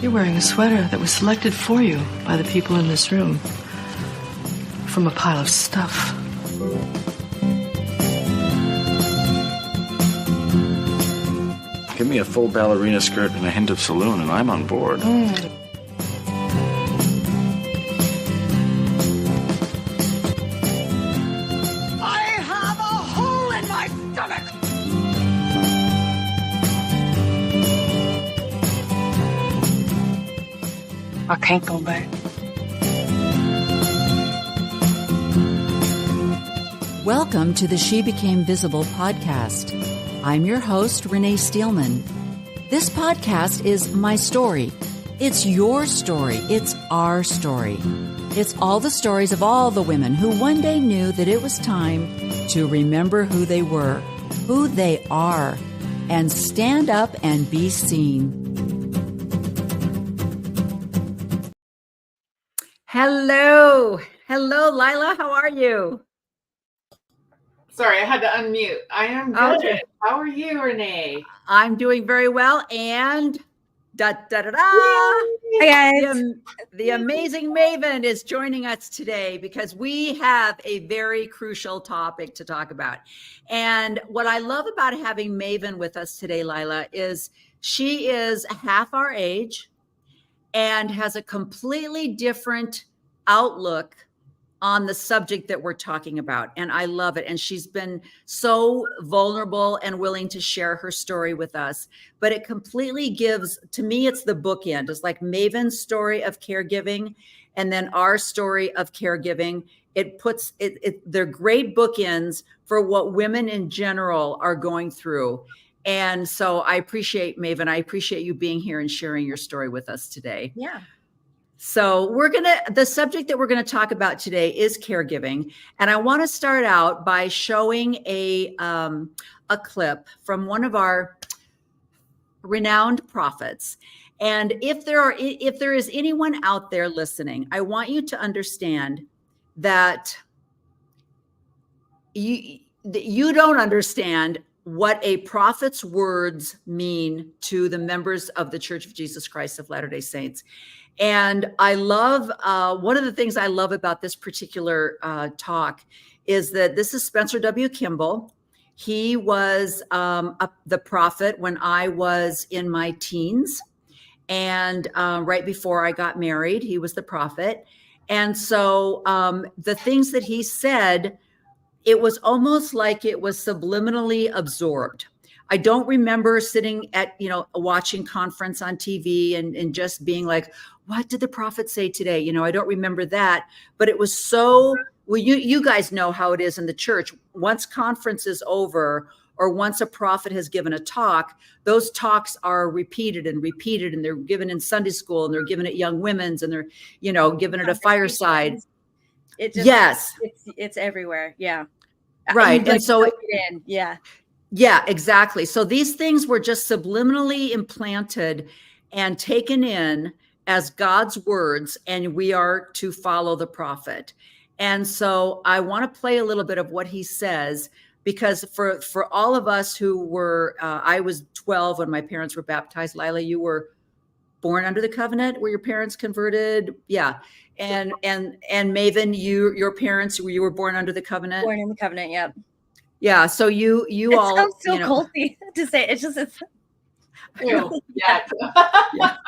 You're wearing a sweater that was selected for you by the people in this room from a pile of stuff. Give me a full ballerina skirt and a hint of saloon, and I'm on board. I have a hole in my stomach! I can't go back. Welcome to the She Became Visible podcast. I'm your host, Renee Steelman. This podcast is my story. It's your story. It's our story. It's all the stories of all the women who one day knew that it was time to remember who they were, who they are, and stand up and be seen. Hello. Hello, Lila. How are you? Sorry, I had to unmute. I am good. Okay. How are you, Renee? I'm doing very well. And da-da-da-da. Hi, guys. The amazing Maven is joining us today because we have a very crucial topic to talk about. And what I love about having Maven with us today, Lila, is she is half our age and has a completely different outlook on the subject that we're talking about. And I love it. And she's been so vulnerable and willing to share her story with us. But it completely gives, to me, it's the bookend. It's like Maven's story of caregiving and then our story of caregiving. It puts they're great bookends for what women in general are going through. And so I appreciate, Maven, I appreciate you being here and sharing your story with us today. Yeah. So the subject that we're going to talk about today is caregiving. And I want to start out by showing a clip from one of our renowned prophets. And if there is anyone out there listening, I want you to understand that you don't understand what a prophet's words mean to the members of the Church of Jesus Christ of Latter-day Saints. And I love, one of the things I love about this particular talk is that this is Spencer W. Kimball. He was the prophet when I was in my teens. And right before I got married, he was the prophet. And so the things that he said, it was almost like it was subliminally absorbed. I don't remember sitting at, watching conference on TV and just being like, what did the prophet say today? I don't remember that, but it was so, well, you guys know how it is in the church. Once conference is over or once a prophet has given a talk, those talks are repeated and they're given in Sunday school and they're given at Young Women's and they're, given at a fireside. Yes. It's everywhere. Yeah. Right. And so, yeah, exactly. So these things were just subliminally implanted and taken in as God's words, and we are to follow the prophet. And so I want to play a little bit of what he says, because for all of us who were, I was 12 when my parents were baptized. Lila, you were born under the covenant. Were your parents converted? Yeah. And Maven, your parents, you were born under the covenant? Born in the covenant, yep. Yeah. So you it all sounds so culty to say. It's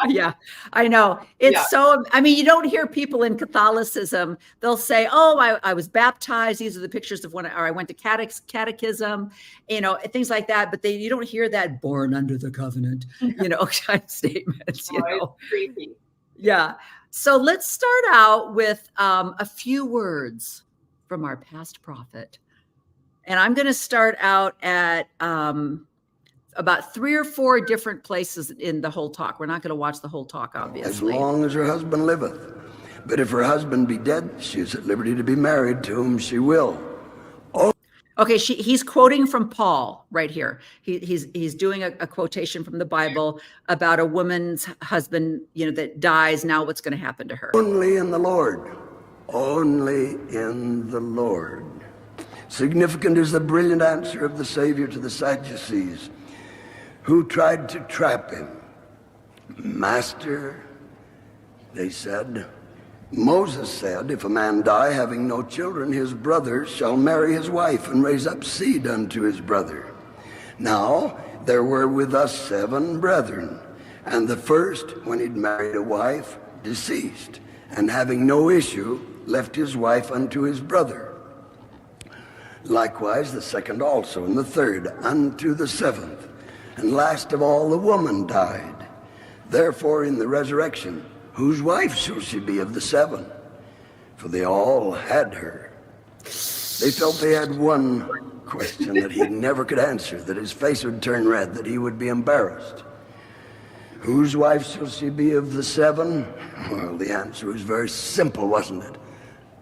yeah, I know. It's so, you don't hear people in Catholicism. They'll say, oh, I was baptized. These are the pictures of when I went to catechism, things like that. But you don't hear that born under the covenant, kind of statements, It's creepy. Yeah. So let's start out with a few words from our past prophet. And I'm going to start out at about 3 or 4 different places in the whole talk. We're not going to watch the whole talk, obviously. As long as her husband liveth. But if her husband be dead, she is at liberty to be married to whom she will. Oh. Okay, he's quoting from Paul right here. He's doing a quotation from the Bible about a woman's husband, that dies. Now what's going to happen to her? Only in the Lord. Only in the Lord. Significant is the brilliant answer of the Savior to the Sadducees, who tried to trap him. Master, They said, Moses said, if a man die having no children, his brother shall marry his wife and raise up seed unto his brother. Now there were with us 7 brethren, and the first, when he'd married a wife, deceased, and having no issue, left his wife unto his brother. Likewise the second also, and the third unto the 7th. And last of all the woman died. Therefore in the resurrection, whose wife shall she be of the 7? For they all had her. They felt they had one question that he never could answer, that his face would turn red, that he would be embarrassed. Whose wife shall she be of the 7? Well, the answer was very simple, wasn't it?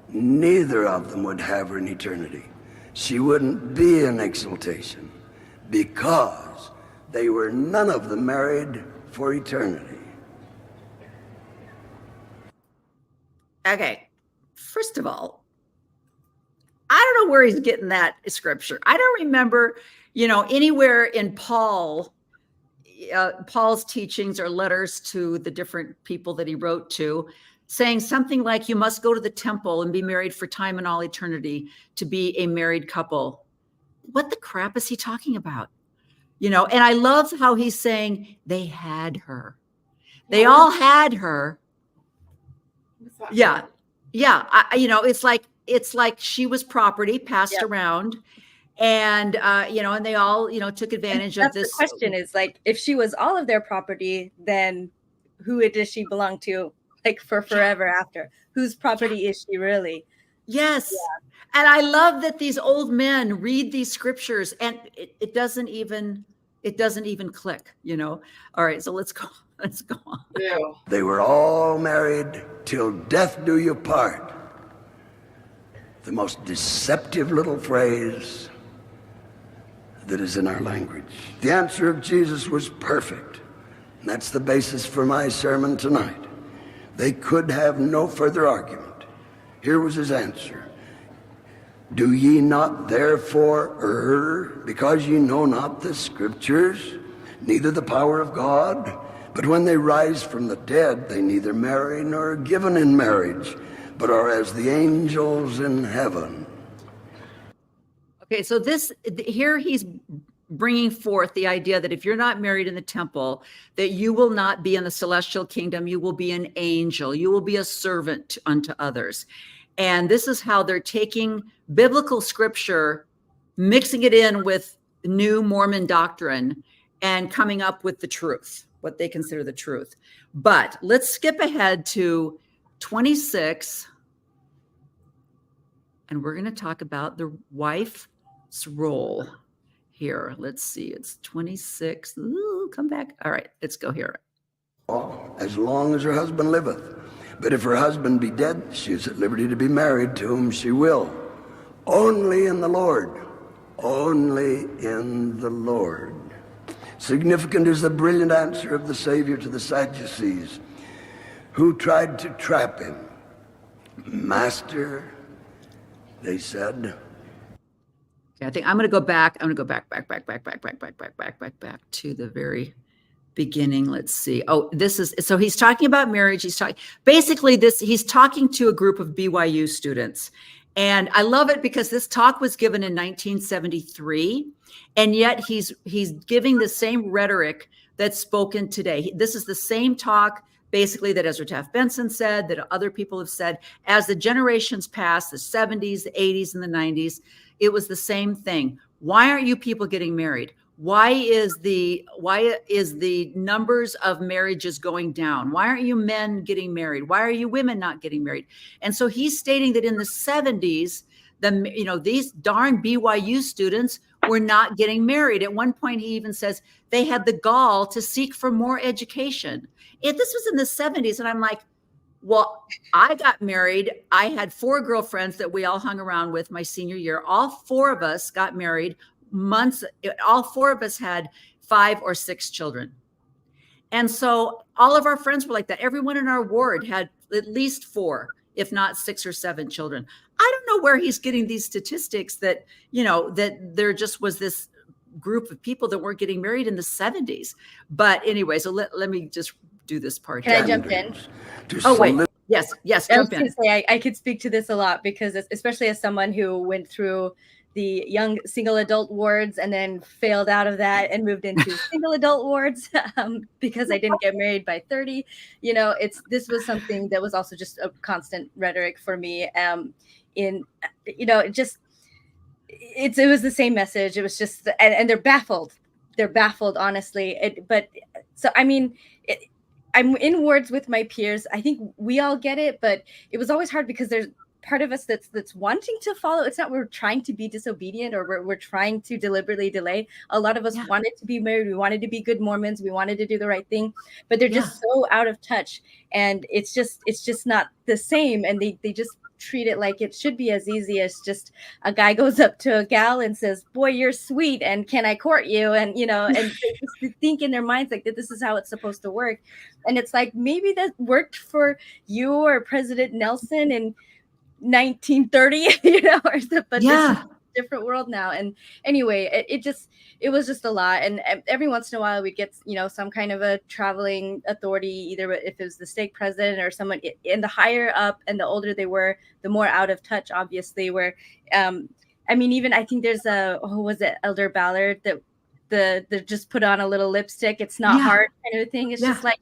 Neither of them would have her in eternity. She wouldn't be in exaltation, because they were none of them married for eternity. Okay, first of all, I don't know where he's getting that scripture. I don't remember, anywhere in Paul's teachings or letters to the different people that he wrote to, saying something like, you must go to the temple and be married for time and all eternity to be a married couple. What the crap is he talking about? And I love how he's saying they had her. They all had her. Yeah. Yeah. It's like she was property passed around, and, and they all, took advantage of this. The question is, like, if she was all of their property, then who does she belong to, like, for forever after? Whose property is she really? Yes. Yeah. And I love that these old men read these scriptures, and it doesn't even click, All right. So let's go on. Yeah. They were all married till death do you part. The most deceptive little phrase that is in our language. The answer of Jesus was perfect. And that's the basis for my sermon tonight. They could have no further argument. Here was his answer. Do ye not therefore err, because ye know not the scriptures, neither the power of God? But when they rise from the dead, they neither marry nor are given in marriage, but are as the angels in heaven. Okay, so here he's bringing forth the idea that if you're not married in the temple, that you will not be in the celestial kingdom. You will be an angel. You will be a servant unto others. And this is how they're taking biblical scripture, mixing it in with new Mormon doctrine, and coming up with the truth, what they consider the truth. But let's skip ahead to 26, and we're going to talk about the wife's role here. Let's see, it's 26. Ooh, come back. All right, let's go here. As long as her husband liveth. But if her husband be dead, she is at liberty to be married to whom she will. Only in the Lord. Only in the Lord. Significant is the brilliant answer of the Savior to the Sadducees, who tried to trap him. Master, they said. Okay, I think I'm going to go back. I'm going to go back to the very beginning. Let's see. Oh, so he's talking about marriage. He's talking to a group of BYU students. And I love it because this talk was given in 1973, and yet he's giving the same rhetoric that's spoken today. This is the same talk, basically, that Ezra Taft Benson said, that other people have said. As the generations passed, the 70s, the 80s, and the 90s, it was the same thing. Why aren't you people getting married? Why is the numbers of marriages going down? Why aren't you men getting married? Why are you women not getting married? And so he's stating that in the 70s, these darn BYU students were not getting married. At one point, he even says they had the gall to seek for more education. This was in the 70s, and I'm like, well, I got married. I had 4 girlfriends that we all hung around with my senior year. All 4 of us got married. All 4 of us had 5 or 6 children. And so all of our friends were like that. Everyone in our ward had at least 4, if not 6 or 7 children. I don't know where he's getting these statistics that, that there just was this group of people that weren't getting married in the 70s. But anyway, so let me just do this part. Can I jump in? Oh, wait. Yes, I was jump in. going to say, I could speak to this a lot because especially as someone who went through the young single adult wards and then failed out of that and moved into single adult wards because I didn't get married by 30. This was something that was also just a constant rhetoric for me. It was the same message. It was just, and they're baffled. They're baffled, honestly. I'm in wards with my peers. I think we all get it, but it was always hard because there's part of us that's wanting to follow. It's not we're trying to be disobedient or we're trying to deliberately delay. A lot of us wanted to be married. We wanted to be good Mormons. We wanted to do the right thing, but they're just so out of touch, and it's just not the same. And they just treat it like it should be as easy as just a guy goes up to a gal and says, "Boy, you're sweet, and can I court you?" And and they just think in their minds like that this is how it's supposed to work. And it's like, maybe that worked for you or President Nelson in 1930, but this is a different world now. And anyway, it was just a lot. And every once in a while we'd get some kind of a traveling authority, either if it was the stake president or someone. And the higher up and the older they were, the more out of touch, obviously. Where even I think there's Elder Ballard that the just put on a little lipstick, it's not hard kind of thing. It's just like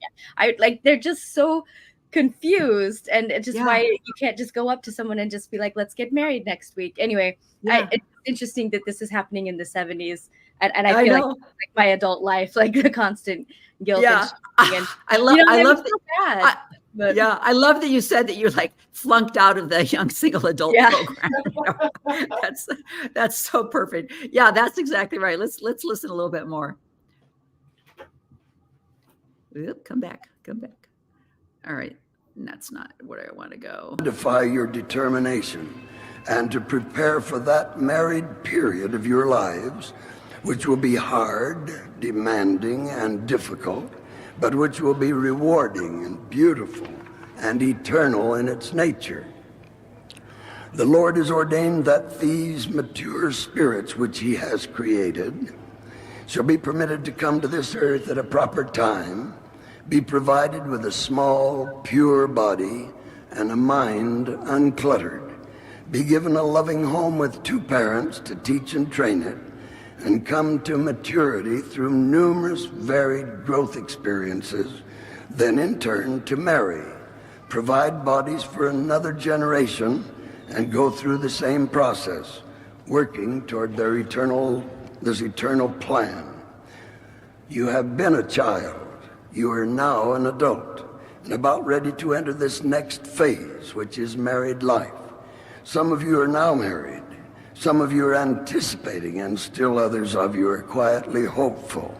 they're just so confused, and it's just why you can't just go up to someone and just be like, let's get married next week. Anyway, it's interesting that this is happening in the 70s, and I feel like my adult life, like the constant guilt. I love that you said that you like flunked out of the young single adult program. That's so perfect. Yeah, that's exactly right. Let's listen a little bit more. Oop, come back. All right. That's not where I want to go. Defy your determination and to prepare for that married period of your lives, which will be hard, demanding, and difficult, but which will be rewarding and beautiful and eternal in its nature. The Lord has ordained that these mature spirits which he has created shall be permitted to come to this earth at a proper time, be provided with a small, pure body and a mind uncluttered, be given a loving home with two parents to teach and train it, and come to maturity through numerous varied growth experiences, then in turn to marry, provide bodies for another generation, and go through the same process, working toward this eternal plan. You have been a child. You are now an adult and about ready to enter this next phase, which is married life. Some of you are now married. Some of you are anticipating, and still others of you are quietly hopeful.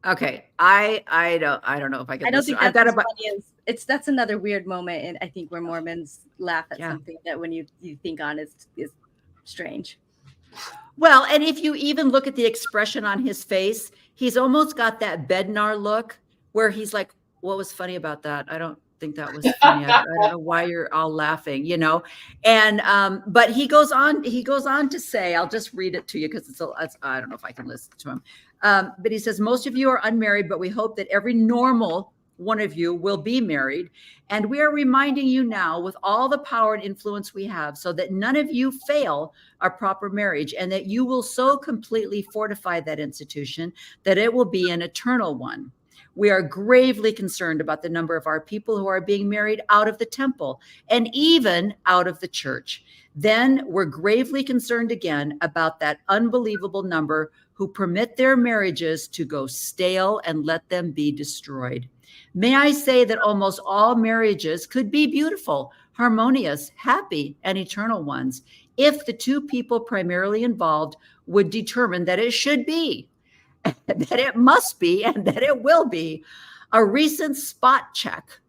Okay, I don't know if I can. I don't think that's as funny as that's another weird moment, and I think where Mormons laugh at something that when you think on is strange. Well, and if you even look at the expression on his face, he's almost got that Bednar look where he's like, what was funny about that? I don't think that was funny. I don't know why you're all laughing, And but he goes on to say, I'll just read it to you because I don't know if I can listen to him. But he says, most of you are unmarried, but we hope that every normal one of you will be married. And we are reminding you now with all the power and influence we have so that none of you fail our proper marriage, and that you will so completely fortify that institution that it will be an eternal one. We are gravely concerned about the number of our people who are being married out of the temple and even out of the church. Then we're gravely concerned again about that unbelievable number who permit their marriages to go stale and let them be destroyed. May I say that almost all marriages could be beautiful, harmonious, happy, and eternal ones if the two people primarily involved would determine that it should be, that it must be, and that it will be. A recent spot check,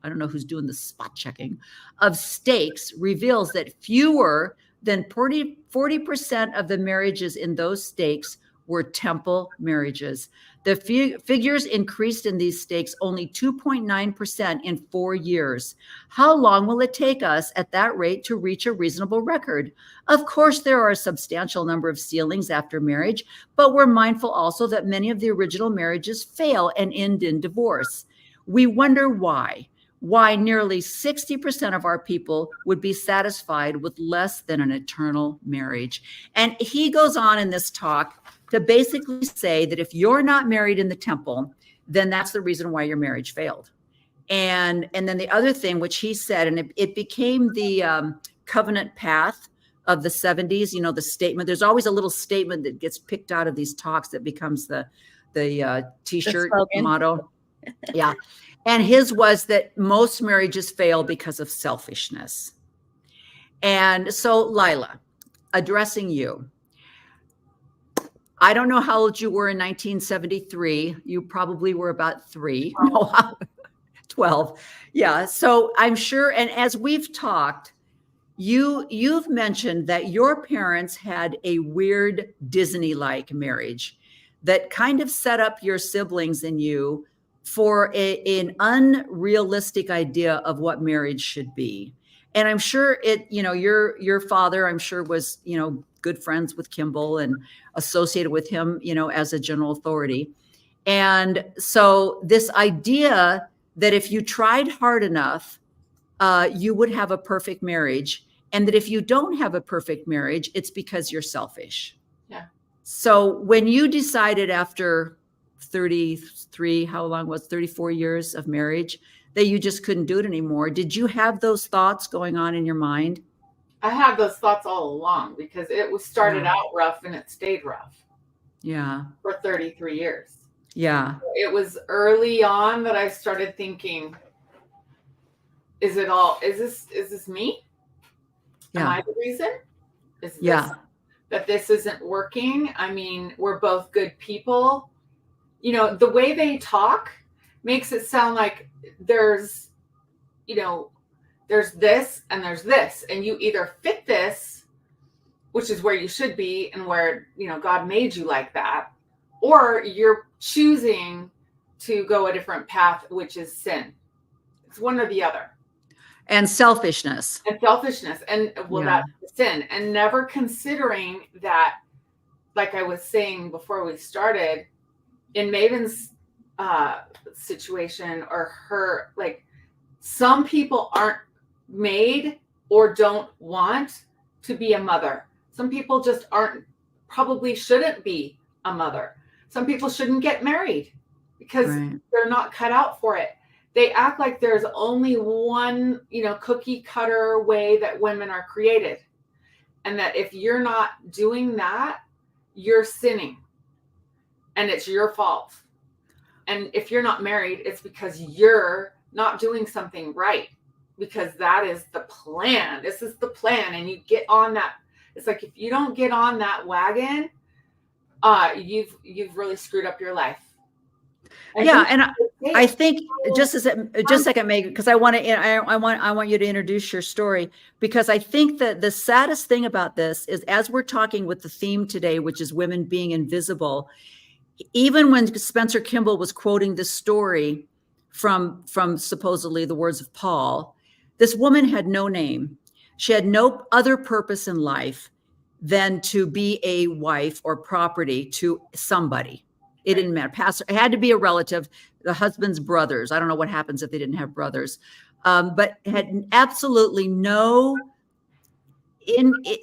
I don't know who's doing the spot checking, of stakes reveals that fewer than 40% of the marriages in those stakes were temple marriages. The figures increased in these stakes only 2.9% in 4 years. How long will it take us at that rate to reach a reasonable record? Of course, there are a substantial number of sealings after marriage, but we're mindful also that many of the original marriages fail and end in divorce. We wonder why nearly 60% of our people would be satisfied with less than an eternal marriage. And he goes on in this talk to basically say that if you're not married in the temple, then that's the reason why your marriage failed. And then the other thing, which he said, and it became the covenant path of the 70s, you know, the statement, there's always a little statement that gets picked out of these talks that becomes the t-shirt motto. Yeah. And his was that most marriages fail because of selfishness. And so, Lila, addressing you, I don't know how old you were in 1973. You probably were about 3, no, 12. Yeah. So I'm sure, and as we've talked, you've mentioned that your parents had a weird Disney-like marriage that kind of set up your siblings and you for an unrealistic idea of what marriage should be. And I'm sure your father, I'm sure, was, good friends with Kimball and associated with him, as a general authority. And so this idea that if you tried hard enough, you would have a perfect marriage. And that if you don't have a perfect marriage, it's because you're selfish. Yeah. So when you decided after 33, how long was 34 years of marriage, that you just couldn't do it anymore, did you have those thoughts going on in your mind? I had those thoughts all along because it was started out rough and it stayed rough. Yeah. For 33 years. Yeah. It was early on that I started thinking, is this me? Yeah. Am I the reason? Is this, yeah. that this isn't working? I mean, we're both good people. The way they talk makes it sound like there's this and there's this, and you either fit this, which is where you should be and where, God made you like that, or you're choosing to go a different path, which is sin. It's one or the other. And selfishness. And that's sin. And never considering that, like I was saying before we started, in Maven's situation or her, like, some people aren't made or don't want to be a mother. Some people just probably shouldn't be a mother. Some people shouldn't get married because they're not cut out for it. They act like there's only one, cookie cutter way that women are created. And that if you're not doing that, you're sinning. And it's your fault. And if you're not married, it's because you're not doing something right. Because that is the plan. This is the plan. And you get on that. It's like, if you don't get on that wagon, you've really screwed up your life. And I think just a second, Megan, because I want you to introduce your story, because I think that the saddest thing about this is, as we're talking with the theme today, which is women being invisible, even when Spencer Kimball was quoting this story from supposedly the words of Paul, this woman had no name. She had no other purpose in life than to be a wife or property to somebody. It didn't matter. Pastor, it had to be a relative, the husband's brothers. I don't know what happens if they didn't have brothers, but had absolutely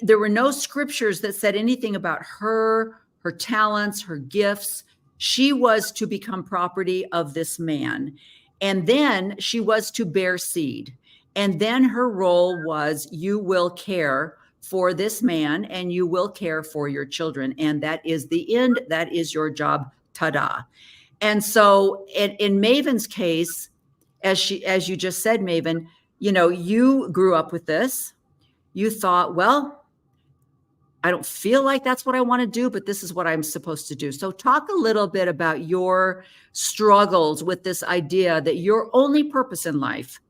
there were no scriptures that said anything about her talents, her gifts. She was to become property of this man. And then she was to bear seed. And then her role was, you will care for this man and you will care for your children. And that is the end. That is your job. Ta-da. And so in Maven's case, as you just said, Maven, you grew up with this. You thought, well, I don't feel like that's what I want to do, but this is what I'm supposed to do. So talk a little bit about your struggles with this idea that your only purpose in life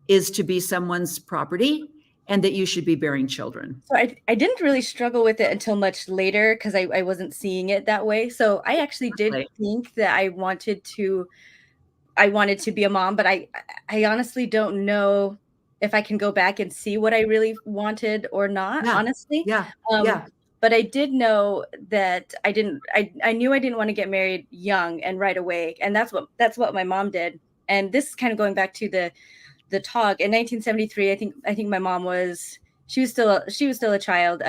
is to be someone's property and that you should be bearing children. So I didn't really struggle with it until much later because I wasn't seeing it that way. So I actually did Right. think that I wanted to be a mom, but I honestly don't know if I can go back and see what I really wanted or not, Yeah. honestly. Yeah. Um, but I did know that I knew I didn't want to get married young and right away. And that's what my mom did. And this is kind of going back to the talk in 1973. I think my mom she was still a child.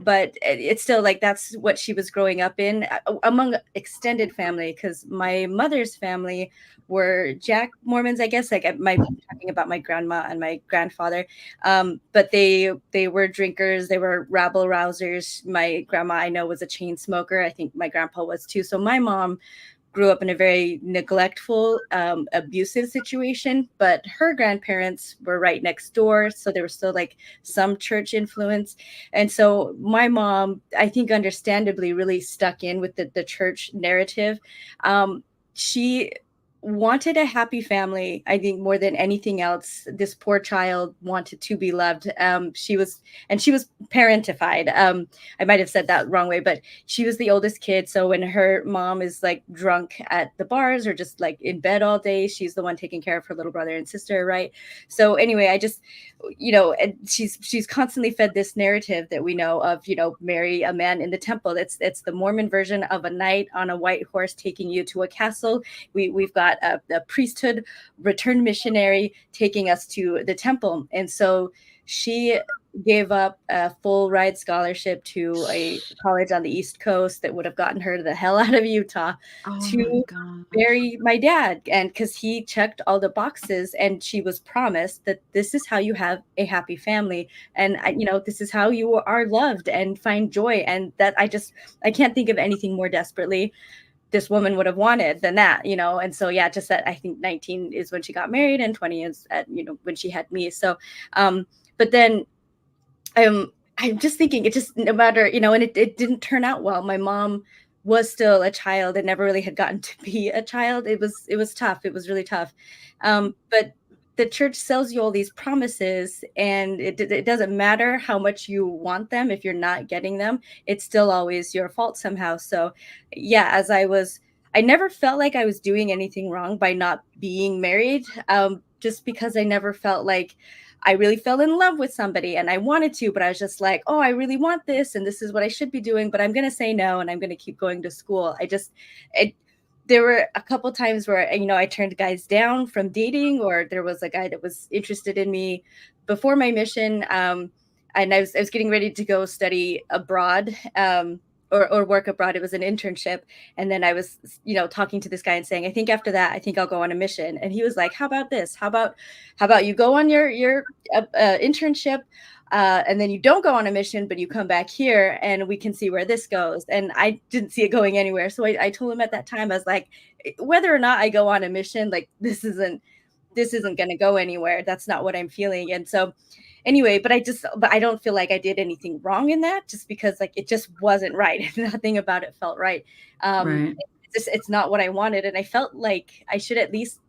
But it's still like that's what she was growing up in among extended family, because my mother's family were Jack Mormons, I guess. Like talking about my grandma and my grandfather, but they were drinkers, they were rabble rousers. My grandma, I know, was a chain smoker. I think my grandpa was too. So my mom grew up in a very neglectful, abusive situation, but her grandparents were right next door. So there was still like some church influence. And so my mom, I think understandably, really stuck in with the church narrative. She wanted a happy family, I think, more than anything else. This poor child wanted to be loved. She was parentified. I might have said that wrong way, but she was the oldest kid. So when her mom is like drunk at the bars or just like in bed all day, she's the one taking care of her little brother and sister, right? So anyway, I just, and she's constantly fed this narrative that we know of, marry a man in the temple. It's the Mormon version of a knight on a white horse taking you to a castle. We've got a priesthood returned missionary taking us to the temple. And so she gave up a full ride scholarship to a college on the East Coast that would have gotten her the hell out of Utah to marry my dad. And because he checked all the boxes, and she was promised that this is how you have a happy family. And, this is how you are loved and find joy. And that I can't think of anything more desperately this woman would have wanted than that, And so, yeah, just that I think 19 is when she got married and 20 is at, when she had me. So, but then I'm just thinking it just no matter, and it didn't turn out well. My mom was still a child and never really had gotten to be a child. It was tough. It was really tough. But the church sells you all these promises, and it doesn't matter how much you want them. If you're not getting them, it's still always your fault somehow. So yeah, I never felt like I was doing anything wrong by not being married, just because I never felt like I really fell in love with somebody and I wanted to, but I was just like, oh, I really want this and this is what I should be doing, but I'm going to say no and I'm going to keep going to school. There were a couple times where, I turned guys down from dating, or there was a guy that was interested in me before my mission. And I was getting ready to go study abroad, or work abroad. It was an internship. And then I was, talking to this guy and saying, I think after that, I think I'll go on a mission. And he was like, how about this? How about you go on your internship, and then you don't go on a mission, but you come back here and we can see where this goes. And I didn't see it going anywhere. So I told him at that time, I was like, whether or not I go on a mission, like this isn't going to go anywhere. That's not what I'm feeling. And so anyway, but I don't feel like I did anything wrong in that, just because like, it just wasn't right. Nothing about it felt right. Right. It's not what I wanted. And I felt like I should at least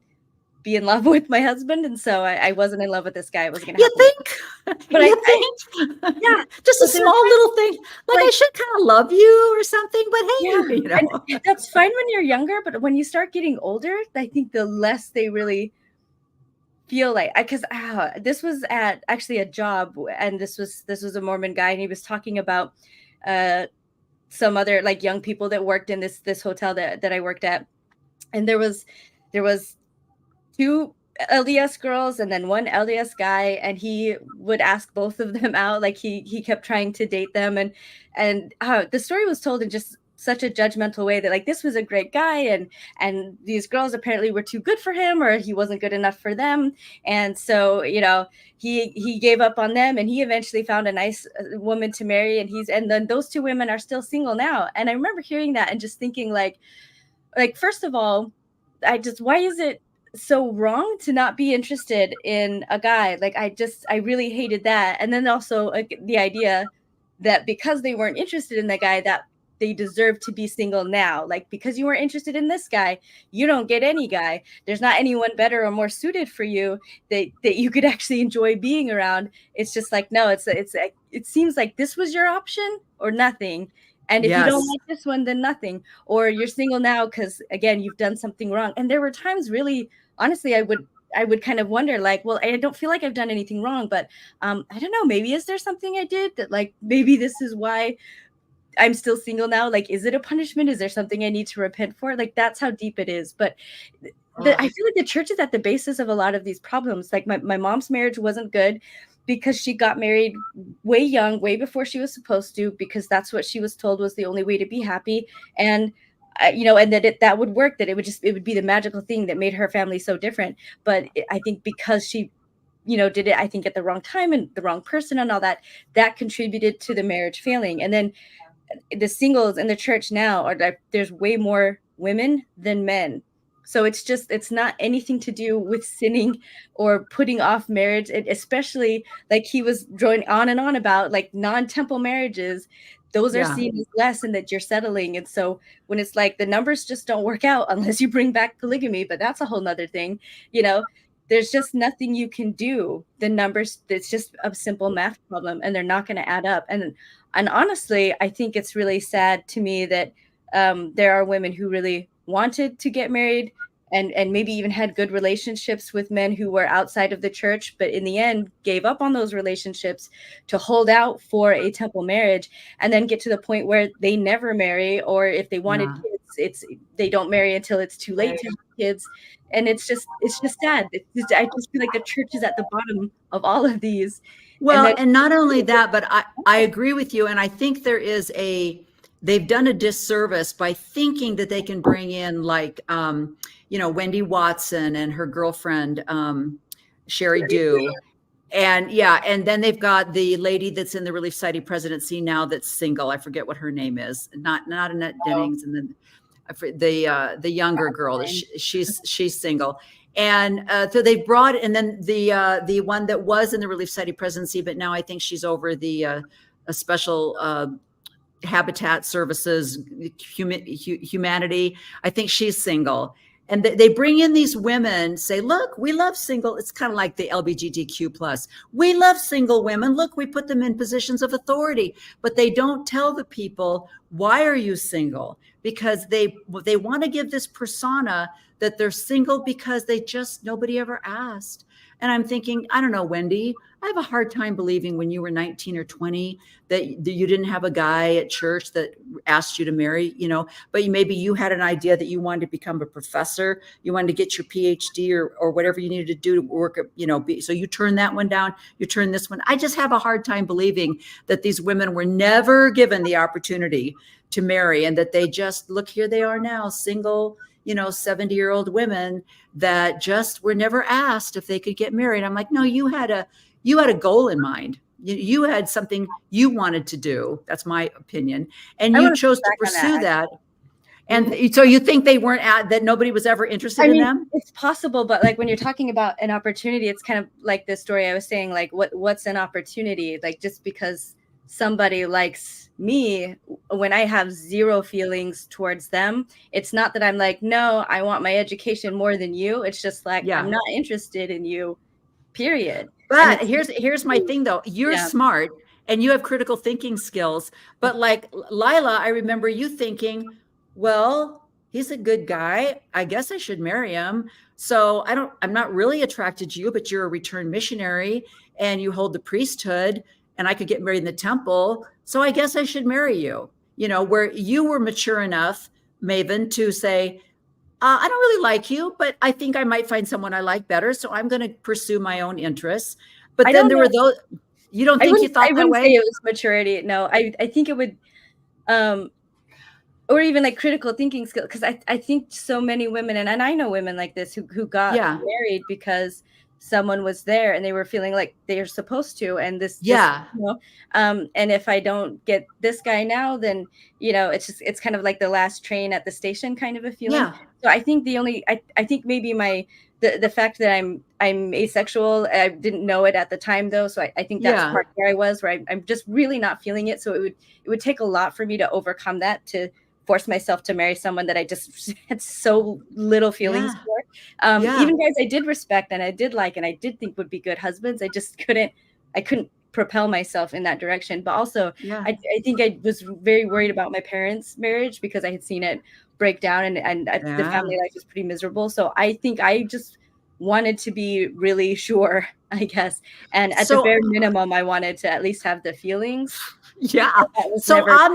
be in love with my husband. And so I wasn't in love with this guy. It was going to happen. You think? But you think? Yeah. Just a small little thing. Like I should kind of love you or something, but hey, yeah, and that's fine when you're younger. But when you start getting older, I think the less they really feel like, because this was at actually a job, and this was a Mormon guy, and he was talking about some other like young people that worked in this hotel that I worked at, and there was 2 LDS girls and then 1 LDS guy, and he would ask both of them out. Like he kept trying to date them, and the story was told in just such a judgmental way that like this was a great guy, and these girls apparently were too good for him, or he wasn't good enough for them. And so he gave up on them, and he eventually found a nice woman to marry, and then those 2 women are still single now. And I remember hearing that and just thinking like first of all, why is it so wrong to not be interested in a guy? Like I really hated that. And then also the idea that because they weren't interested in the guy, that they deserve to be single now. Like, because you weren't interested in this guy, you don't get any guy. There's not anyone better or more suited for you that you could actually enjoy being around. It's just like, no, it seems like this was your option or nothing. And if you don't like this one, then nothing. Or you're single now because, again, you've done something wrong. And there were times, really, honestly, I would kind of wonder, like, well, I don't feel like I've done anything wrong, but I don't know, maybe is there something I did that, like, maybe this is why I'm still single now? Like, is it a punishment? Is there something I need to repent for? Like, that's how deep it is. But I feel like the church is at the basis of a lot of these problems. Like, my mom's marriage wasn't good because she got married way young, way before she was supposed to, because that's what she was told was the only way to be happy. And and that would work, that it would be the magical thing that made her family so different. But I think because she, did it, I think, at the wrong time and the wrong person and all that, that contributed to the marriage failing. And then the singles in the church now are like, there's way more women than men. So it's not anything to do with sinning or putting off marriage. Especially, like he was drawing on and on about, like, non-temple marriages, those are seen as less and that you're settling. And so when it's like the numbers just don't work out unless you bring back polygamy, but that's a whole nother thing, there's just nothing you can do. The numbers, it's just a simple math problem and they're not going to add up. And honestly, I think it's really sad to me that there are women who really wanted to get married and maybe even had good relationships with men who were outside of the church, but in the end gave up on those relationships to hold out for a temple marriage, and then get to the point where they never marry, or if they wanted kids, they don't marry until it's too late to have kids. And it's just sad. I just feel like the church is at the bottom of all of these. Well, and not only that, but I agree with you. And I think they've done a disservice by thinking that they can bring in, like, Wendy Watson and her girlfriend, Sherry Dew. And and then they've got the lady that's in the Relief Society presidency now that's single. I forget what her name is. Not Annette Dennings. And then the younger girl, she's single. And so they brought, and then the one that was in the Relief Society presidency, but now I think she's over the special habitat services, humanity. I think she's single. And they bring in these women, say, look, we love single. It's kind of like the LGBTQ plus. We love single women. Look, we put them in positions of authority, but they don't tell the people, why are you single? Because they want to give this persona that they're single because nobody ever asked. And I'm thinking, I don't know, Wendy, I have a hard time believing when you were 19 or 20 that you didn't have a guy at church that asked you to marry, but maybe you had an idea that you wanted to become a professor. You wanted to get your PhD or whatever you needed to do to work, so you turn that one down, you turn this one. I just have a hard time believing that these women were never given the opportunity to marry, and that they just, look, here they are now, single, 70-year-old women that just were never asked if they could get married. I'm like, no, you had a goal in mind. You had something you wanted to do. That's my opinion. And you chose to pursue that. And so you think they weren't that nobody was ever interested in them? It's possible, but like when you're talking about an opportunity, it's kind of like the story I was saying, like what's an opportunity? Like, just because somebody likes me, when I have zero feelings towards them, it's not that I'm like, no, I want my education more than you. It's just like, I'm not interested in you, period. But here's my thing though. You're smart and you have critical thinking skills. But like Lila, I remember you thinking, well, he's a good guy. I guess I should marry him. So I'm not really attracted to you, but you're a returned missionary and you hold the priesthood, and I could get married in the temple. So I guess I should marry you, where you were mature enough, Maven, to say, I don't really like you, but I think I might find someone I like better. So I'm going to pursue my own interests. But then there were those, you don't think you thought that way? I wouldn't say it was maturity. No, I think it would, or even like critical thinking skill. Because I think so many women, and I know women like this who got married because someone was there and they were feeling like they're supposed to, and and if I don't get this guy now, then it's kind of like the last train at the station kind of a feeling. So I think I think maybe the fact that I'm asexual, I didn't know it at the time though. So I think that's part where I was, where I'm just really not feeling it. So it would take a lot for me to overcome that, to force myself to marry someone that I just had so little feelings for. Even guys I did respect and I did like and I did think would be good husbands, I couldn't propel myself in that direction. But also, I think I was very worried about my parents' marriage because I had seen it break down, and the family life is pretty miserable. So I think I just wanted to be really sure, I guess. And at the bare minimum, I wanted to at least have the feelings. Yeah. So on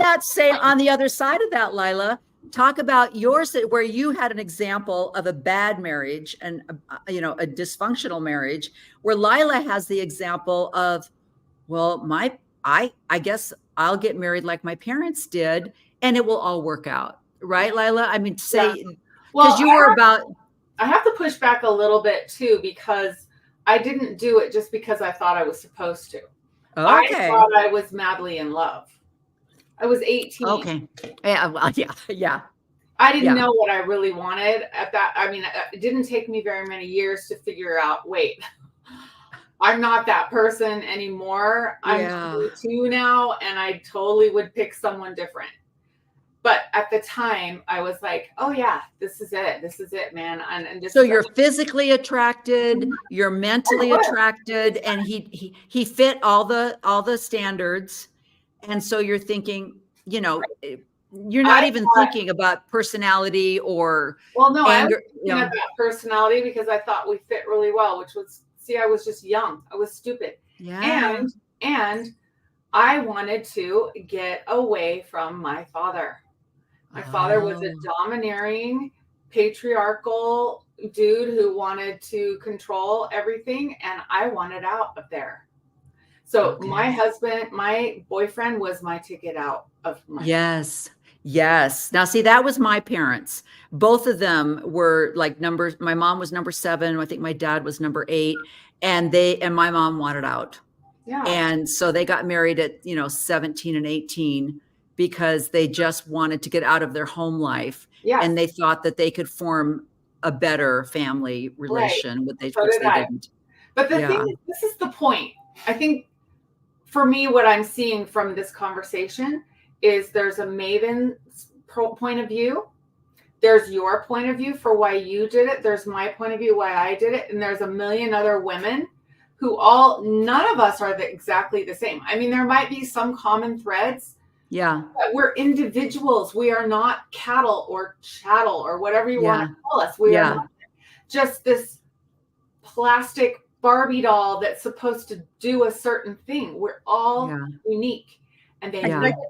the other side of that, Lila, talk about yours, where you had an example of a bad marriage and a dysfunctional marriage, where Lila has the example of, well, I guess I'll get married like my parents did and it will all work out. Right, Lila? I mean, because you were I have to push back a little bit too, because I didn't do it just because I thought I was supposed to. Okay. I thought I was madly in love. I was 18. Okay. Yeah. Well, yeah. I didn't know what I really wanted at that. I mean, it didn't take me very many years to figure out, wait, I'm not that person anymore. I'm 22 now, and I totally would pick someone different. But at the time, I was like, "Oh yeah, this is it. This is it, man." And just so you're physically attracted, you're mentally attracted, and he fit all the standards, and so you're thinking, you're not even thinking about personality or anger. I was thinking about personality because I thought we fit really well, which was, I was just young, I was stupid, and I wanted to get away from my father. My father was a domineering, patriarchal dude who wanted to control everything, and I wanted out of there. So my boyfriend was my ticket out of my Yes. Now, see, that was my parents. Both of them were like numbers. My mom was number 7. I think my dad was number 8, and my mom wanted out. Yeah. And so they got married at 17 and 18. Because they just wanted to get out of their home life, and they thought that they could form a better family relation, which they didn't. But the thing is, this is the point. I think for me, what I'm seeing from this conversation is there's a Maven's point of view. There's your point of view for why you did it. There's my point of view why I did it. And there's a million other women who none of us are exactly the same. I mean, there might be some common threads. Yeah. But we're individuals. We are not cattle or chattel or whatever you want to call us. We are not just this plastic Barbie doll that's supposed to do a certain thing. We're all unique. And they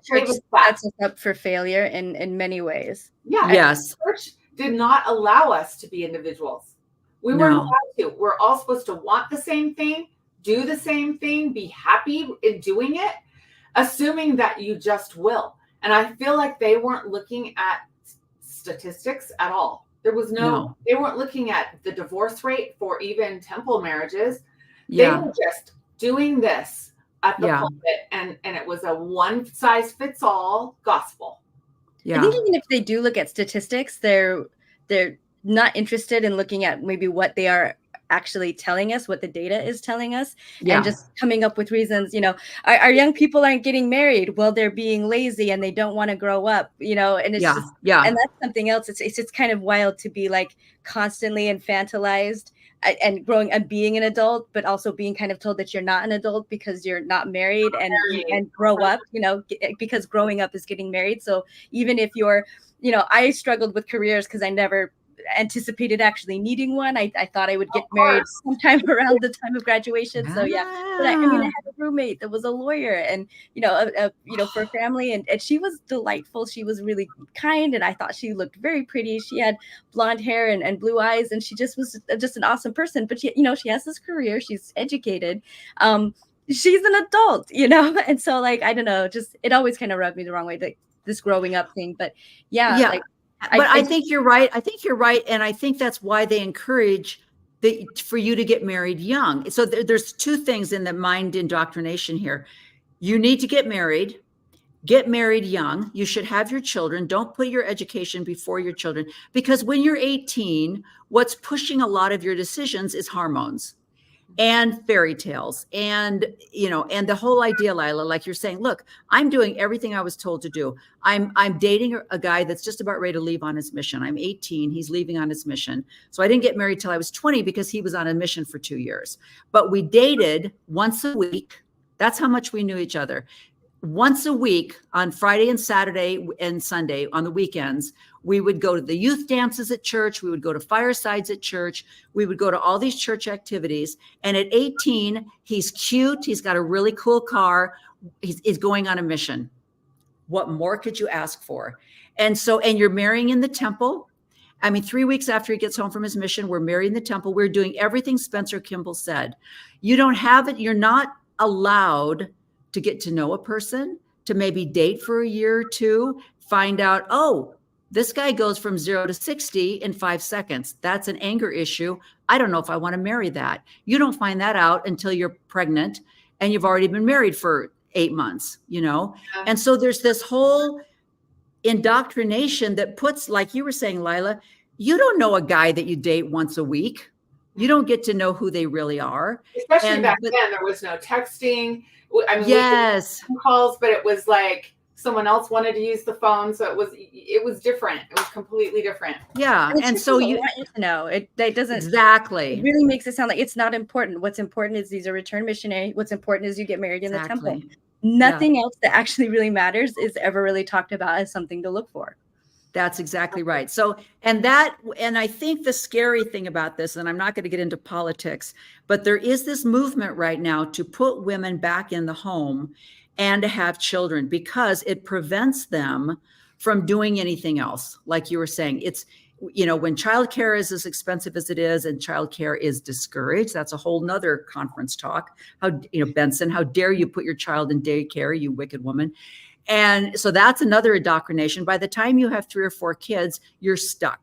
sets us up for failure in many ways. Yeah. Yes. The church did not allow us to be individuals. We weren't allowed to. We're all supposed to want the same thing, do the same thing, be happy in doing it, assuming that you just will. And I feel like they weren't looking at statistics at all. There was they weren't looking at the divorce rate for even temple marriages. They were just doing this at the pulpit, and it was a one size fits all gospel. I think even if they do look at statistics, they're not interested in looking at maybe what they are actually telling us, what the data is telling us, and just coming up with reasons. Our young people aren't getting married. Well, they're being lazy and they don't want to grow up, and it's just, and that's something else. It's just kind of wild to be like constantly infantilized and growing and being an adult, but also being kind of told that you're not an adult because you're not married and grow up, because growing up is getting married. So even if you're, I struggled with careers because I never anticipated actually needing one. I thought I would get married sometime around the time of graduation. So but I had a roommate that was a lawyer, and for a family, and she was delightful. She was really kind, and I thought she looked very pretty. She had blonde hair and blue eyes, and she just was just an awesome person. But she has this career. She's educated. She's an adult, and so I don't know, just it always kind of rubbed me the wrong way, like this growing up thing. But but I think you're right. And I think that's why they encourage for you to get married young. So there's 2 things in the mind indoctrination here. You need to get married. Get married young. You should have your children. Don't put your education before your children, because when you're 18, what's pushing a lot of your decisions is hormones and fairy tales, and and the whole idea, Lila, like you're saying, look, I'm doing everything I was told to do. I'm dating a guy that's just about ready to leave on his mission. I'm 18, he's leaving on his mission. So I didn't get married till I was 20 because he was on a mission for 2 years. But we dated once a week. That's how much we knew each other. Once a week on Friday and Saturday and Sunday on the weekends, we would go to the youth dances at church. We would go to firesides at church. We would go to all these church activities. And at 18, he's cute. He's got a really cool car. He's going on a mission. What more could you ask for? And you're marrying in the temple. I mean, 3 weeks after he gets home from his mission, we're married in the temple. We're doing everything Spencer Kimball said. You don't have it. You're not allowed to get to know a person, to maybe date for a year or two, find out, oh, this guy goes from 0 to 60 in 5 seconds. That's an anger issue. I don't know if I want to marry that. You don't find that out until you're pregnant and you've already been married for 8 months, And so there's this whole indoctrination that puts, like you were saying, Lila, you don't know a guy that you date once a week. You don't get to know who they really are. Especially back then, there was no texting. I mean, yes, phone calls, but it was like someone else wanted to use the phone, so it was different. It was completely different. Yeah, and so you want you to know it doesn't exactly. It really makes it sound like it's not important. What's important is he's a returned missionary. What's important is you get married in the temple. Nothing else that actually really matters is ever really talked about as something to look for. That's exactly right. So, and I think the scary thing about this, and I'm not going to get into politics, but there is this movement right now to put women back in the home and to have children because it prevents them from doing anything else. Like you were saying, it's, when childcare is as expensive as it is and childcare is discouraged, that's a whole nother conference talk. Benson, how dare you put your child in daycare, you wicked woman. And so that's another indoctrination. By the time you have 3 or 4 kids, you're stuck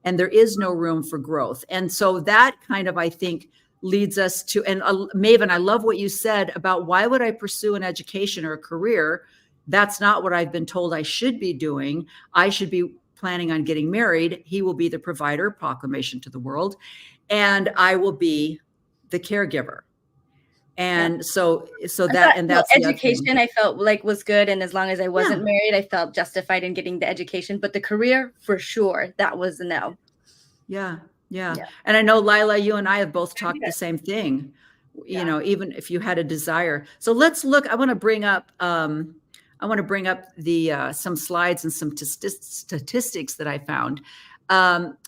and there is no room for growth. And so that kind of, I think, leads us to, and Maven, I love what you said about why would I pursue an education or a career? That's not what I've been told I should be doing. I should be planning on getting married. He will be the provider, proclamation to the world, and I will be the caregiver. And so that's education I felt like was good. And as long as I wasn't married, I felt justified in getting the education, but the career for sure, that was a no. Yeah. And I know, Lila, you and I have both talked the same thing, even if you had a desire. So let's look, I want to bring up the some slides and some statistics that I found.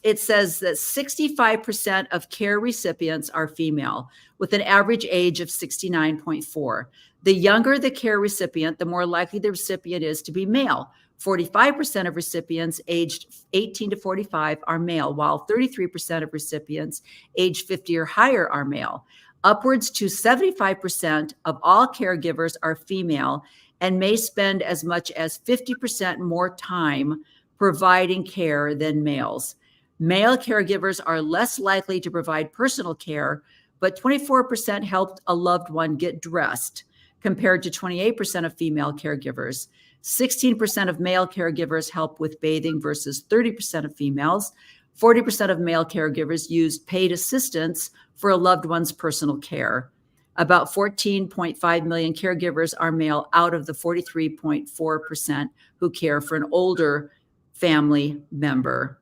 It says that 65% of care recipients are female, with an average age of 69.4. The younger the care recipient, the more likely the recipient is to be male. 45% of recipients aged 18 to 45 are male, while 33% of recipients aged 50 or higher are male. Upwards to 75% of all caregivers are female and may spend as much as 50% more time providing care than males. Male caregivers are less likely to provide personal care, but 24% helped a loved one get dressed, compared to 28% of female caregivers. 16% of male caregivers help with bathing versus 30% of females. 40% of male caregivers used paid assistance for a loved one's personal care. About 14.5 million caregivers are male out of the 43.4% who care for an older family member.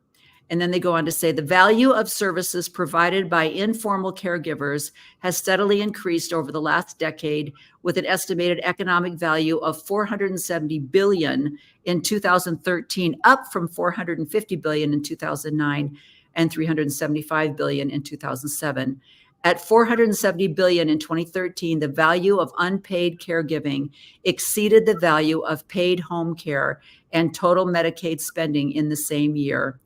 And then they go on to say the value of services provided by informal caregivers has steadily increased over the last decade, with an estimated economic value of $470 billion in 2013, up from $450 billion in 2009 and $375 billion in 2007. At $470 billion in 2013, the value of unpaid caregiving exceeded the value of paid home care and total Medicaid spending in the same year.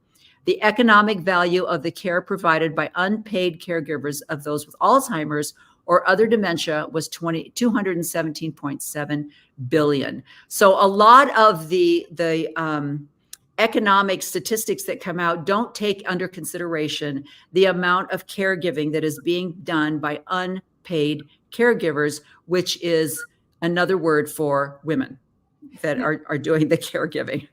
The economic value of the care provided by unpaid caregivers of those with Alzheimer's or other dementia was $217.7 billion. So a lot of the economic statistics that come out don't take under consideration the amount of caregiving that is being done by unpaid caregivers, which is another word for women. that are doing the caregiving.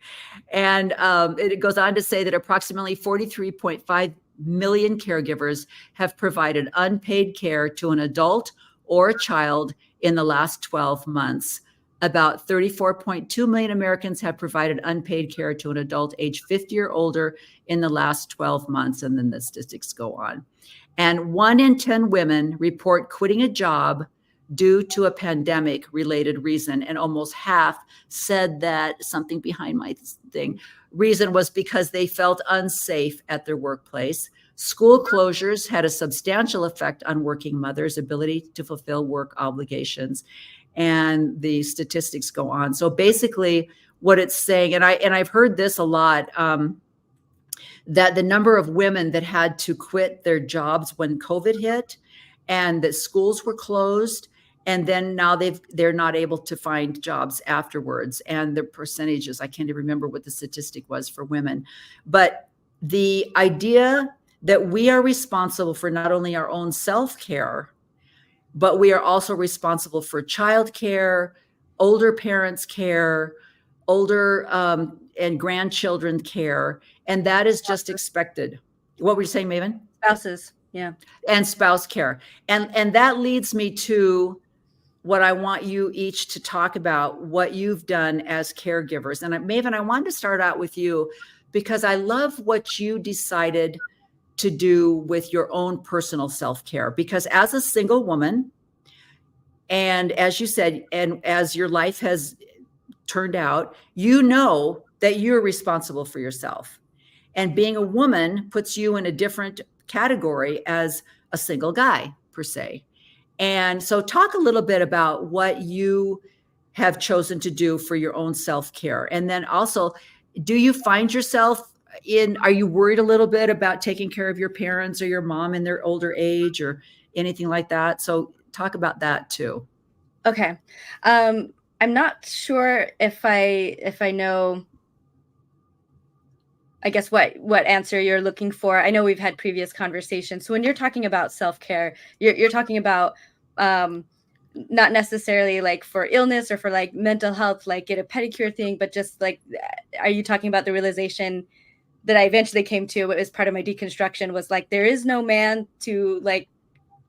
And it goes on to say that approximately 43.5 million caregivers have provided unpaid care to an adult or a child in the last 12 months. About 34.2 million Americans have provided unpaid care to an adult age 50 or older in the last 12 months. And then the statistics go on. And 1 in 10 women report quitting a job due to a pandemic related reason. And almost half said that something behind my thing reason was because they felt unsafe at their workplace. School closures had a substantial effect on working mothers' ability to fulfill work obligations. And the statistics go on. So basically what it's saying, and I've heard this a lot, that the number of women that had to quit their jobs when COVID hit and that schools were closed, and then now they're not able to find jobs afterwards. And the percentages, I can't even remember what the statistic was for women. But the idea that we are responsible for not only our own self-care, but we are also responsible for childcare, older parents' care, older and grandchildren care, and that is just expected. What were you saying, Maven? Spouses, yeah. And spouse care. And that leads me to what I want you each to talk about, what you've done as caregivers. And Maven, I wanted to start out with you because I love what you decided to do with your own personal self-care. Because as a single woman, and as you said, and as your life has turned out, you know that you're responsible for yourself. And being a woman puts you in a different category as a single guy, per se. And so talk a little bit about what you have chosen to do for your own self-care. And then also, do you find yourself are you worried a little bit about taking care of your parents or your mom in their older age or anything like that? So talk about that too. Okay. I'm not sure if I know, I guess what answer you're looking for. I know we've had previous conversations. So when you're talking about self-care, you're talking about not necessarily like for illness or for like mental health, like get a pedicure thing, but just like, are you talking about the realization that I eventually came to as part of my deconstruction was like, there is no man to like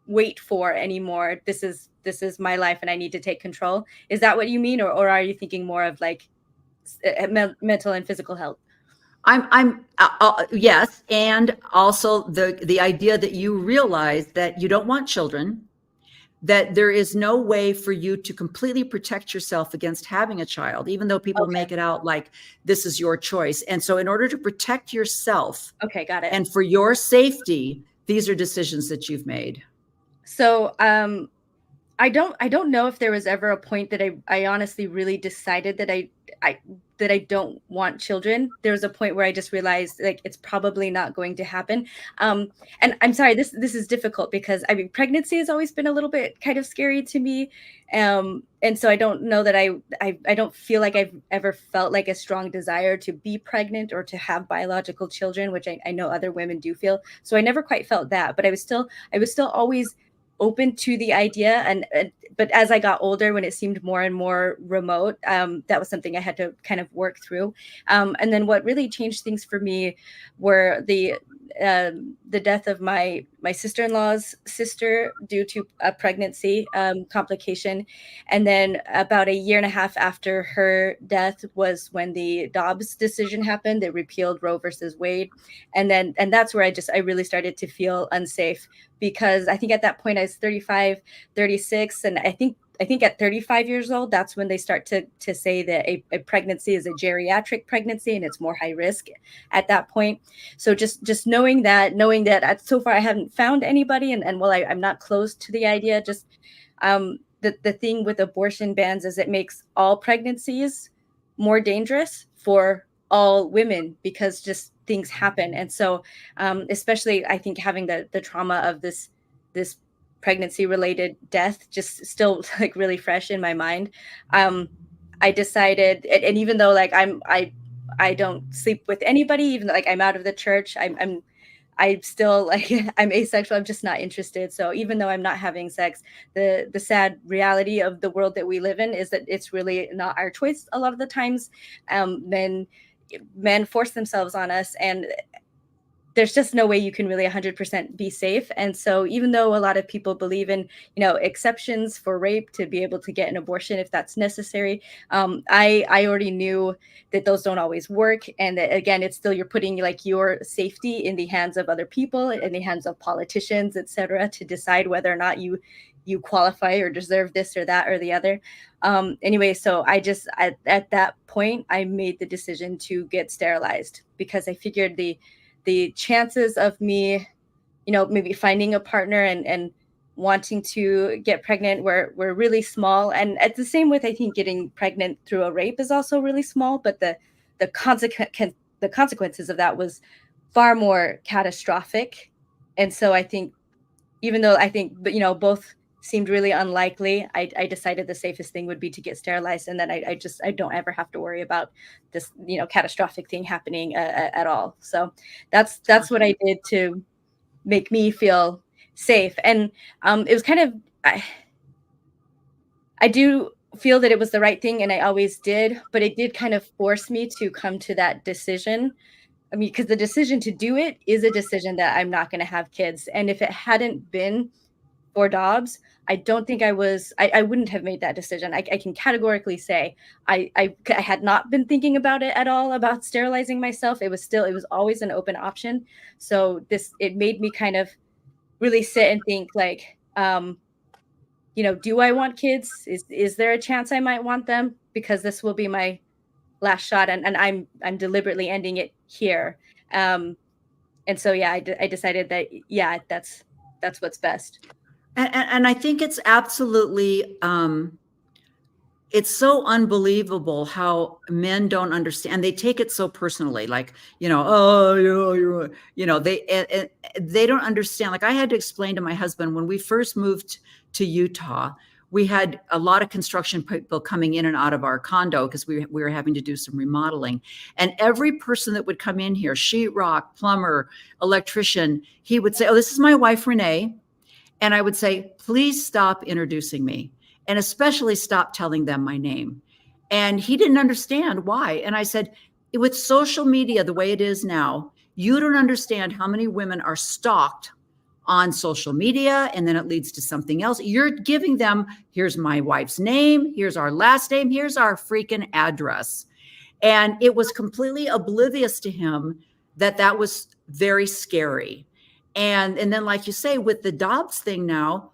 wait for anymore. This is my life and I need to take control. Is that what you mean? Or are you thinking more of like mental and physical health? Yes. And also the idea that you realize that you don't want children, that there is no way for you to completely protect yourself against having a child, even though people make it out like this is your choice. And so in order to protect yourself, okay, got it. And for your safety, these are decisions that you've made. So I don't know if there was ever a point that I honestly really decided that I don't want children. There was a point where I just realized like it's probably not going to happen. And I'm sorry, this is difficult because I mean pregnancy has always been a little bit kind of scary to me. And so I don't know that I don't feel like I've ever felt like a strong desire to be pregnant or to have biological children, which I know other women do feel. So I never quite felt that, but I was still always open to the idea. But as I got older, when it seemed more and more remote, that was something I had to kind of work through. And then what really changed things for me were the death of my sister-in-law's sister due to a pregnancy complication. And then about 1.5 years after her death was when the Dobbs decision happened. They repealed Roe versus Wade. And that's where I really started to feel unsafe, because I think at that point I was 35, 36. And I think at 35 years old, that's when they start to say that a pregnancy is a geriatric pregnancy and it's more high risk at that point. So just knowing that so far I haven't found anybody, and while I'm not close to the idea, just the thing with abortion bans is it makes all pregnancies more dangerous for all women because just things happen. And so especially I think having the trauma of this pregnancy related death just still like really fresh in my mind, I decided, and even though like I don't sleep with anybody, even though like I'm out of the church, I'm I'm still like, I'm asexual. I'm just not interested. So even though I'm not having sex, the sad reality of the world that we live in is that it's really not our choice a lot of the times. Men force themselves on us, and there's just no way you can really 100% be safe. And so even though a lot of people believe in, exceptions for rape to be able to get an abortion if that's necessary, I already knew that those don't always work. And that, again, it's still, you're putting like your safety in the hands of other people, in the hands of politicians, et cetera, to decide whether or not you qualify or deserve this or that or the other. Anyway, so I just, at that point, I made the decision to get sterilized because I figured the chances of me, maybe finding a partner and wanting to get pregnant were really small. And at the same with, I think getting pregnant through a rape is also really small, but the consequences of that was far more catastrophic. And so I think, even though I think, both seemed really unlikely, I decided the safest thing would be to get sterilized. And then I don't ever have to worry about this, catastrophic thing happening at all. So that's what I did to make me feel safe. And it was kind of, I do feel that it was the right thing, and I always did, but it did kind of force me to come to that decision. I mean, because the decision to do it is a decision that I'm not going to have kids. And if it hadn't been for Dobbs, I don't think I wouldn't have made that decision. I can categorically say I had not been thinking about it at all, about sterilizing myself. It was always an open option. So it made me kind of really sit and think like, do I want kids? Is there a chance I might want them? Because this will be my last shot, and I'm deliberately ending it here. And so, yeah, I decided that, yeah, that's what's best. And I think it's absolutely, it's so unbelievable how men don't understand. They take it so personally, like, they don't understand. Like I had to explain to my husband when we first moved to Utah, we had a lot of construction people coming in and out of our condo because we were having to do some remodeling. And every person that would come in here, sheetrock, plumber, electrician, he would say, "Oh, this is my wife, Renee." And I would say, "Please stop introducing me, and especially stop telling them my name." And he didn't understand why. And I said, with social media the way it is now, you don't understand how many women are stalked on social media, and then it leads to something else. You're giving them, here's my wife's name, here's our last name, here's our freaking address. And it was completely oblivious to him that was very scary. And then, like you say, with the Dobbs thing now,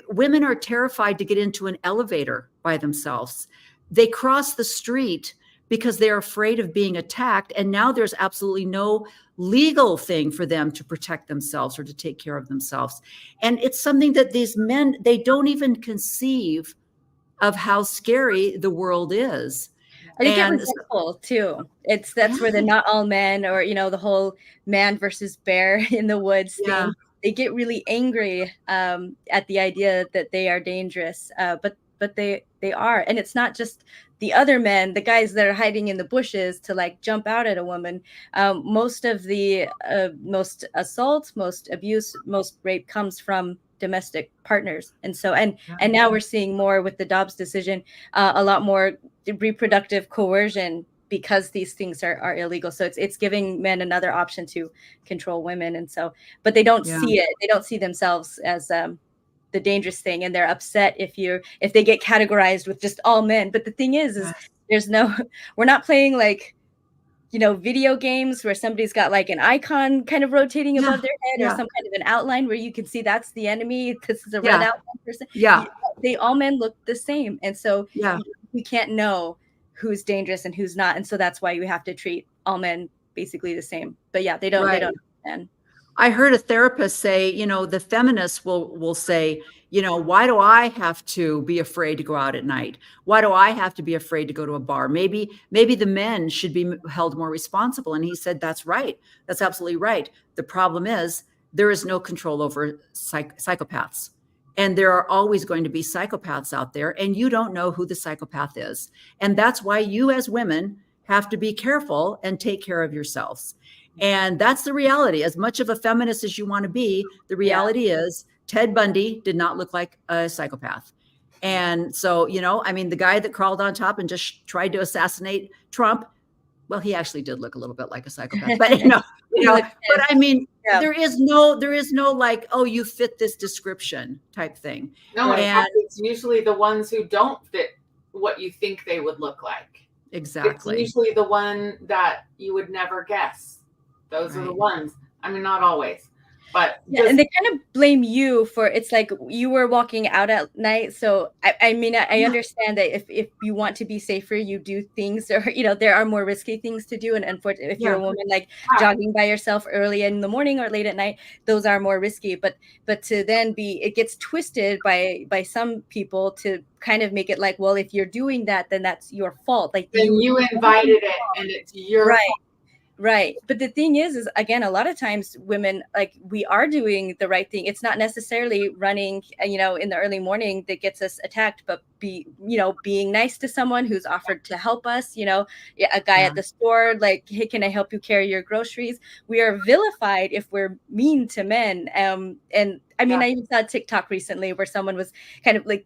women are terrified to get into an elevator by themselves. They cross the street because they're afraid of being attacked. And now there's absolutely no legal thing for them to protect themselves or to take care of themselves. And it's something that these men, they don't even conceive of how scary the world is. I think it's resentful too. That's where the not all men, or the whole man versus bear in the woods thing. They get really angry at the idea that they are dangerous, but they are, and it's not just the other men, the guys that are hiding in the bushes to like jump out at a woman. Most of the most assault, most abuse, most rape comes from domestic partners. And so, and now we're seeing more with the Dobbs decision, a lot more reproductive coercion because these things are illegal. So it's giving men another option to control women. And so, but they don't see it. They don't see themselves as the dangerous thing. And they're upset if they get categorized with just all men. But the thing is we're not playing like, video games where somebody's got like an icon kind of rotating above their head or some kind of an outline where you can see that's the enemy. This is a red outline person. All men look the same. And so we can't know who's dangerous and who's not. And so that's why we have to treat all men basically the same. But they don't understand. I heard a therapist say, the feminists will say, why do I have to be afraid to go out at night? Why do I have to be afraid to go to a bar? Maybe the men should be held more responsible. And he said, that's right. That's absolutely right. The problem is there is no control over psychopaths. And there are always going to be psychopaths out there, and you don't know who the psychopath is. And that's why you as women have to be careful and take care of yourselves. And that's the reality. As much of a feminist as you want to be, the reality is Ted Bundy did not look like a psychopath. And so, I mean, the guy that crawled on top and just tried to assassinate Trump, well, he actually did look a little bit like a psychopath, but but I mean, there is no like, oh, you fit this description type thing. No, and it's usually the ones who don't fit what you think they would look like. Exactly. It's usually the one that you would never guess. Those are the ones. I mean, not always, but and they kind of blame you for, it's like you were walking out at night. So I mean, I understand that if you want to be safer, you do things, or there are more risky things to do. And unfortunately, if you're a woman, like jogging by yourself early in the morning or late at night, those are more risky. But to then it gets twisted by some people to kind of make it like, well, if you're doing that, then that's your fault. Like then you invited it, and it's your fault. Right. But the thing is again, a lot of times women, like, we are doing the right thing. It's not necessarily running, in the early morning that gets us attacked, but being nice to someone who's offered to help us, a guy at the store, like, hey, can I help you carry your groceries? We are vilified if we're mean to men. And I mean, I even saw a TikTok recently where someone was kind of like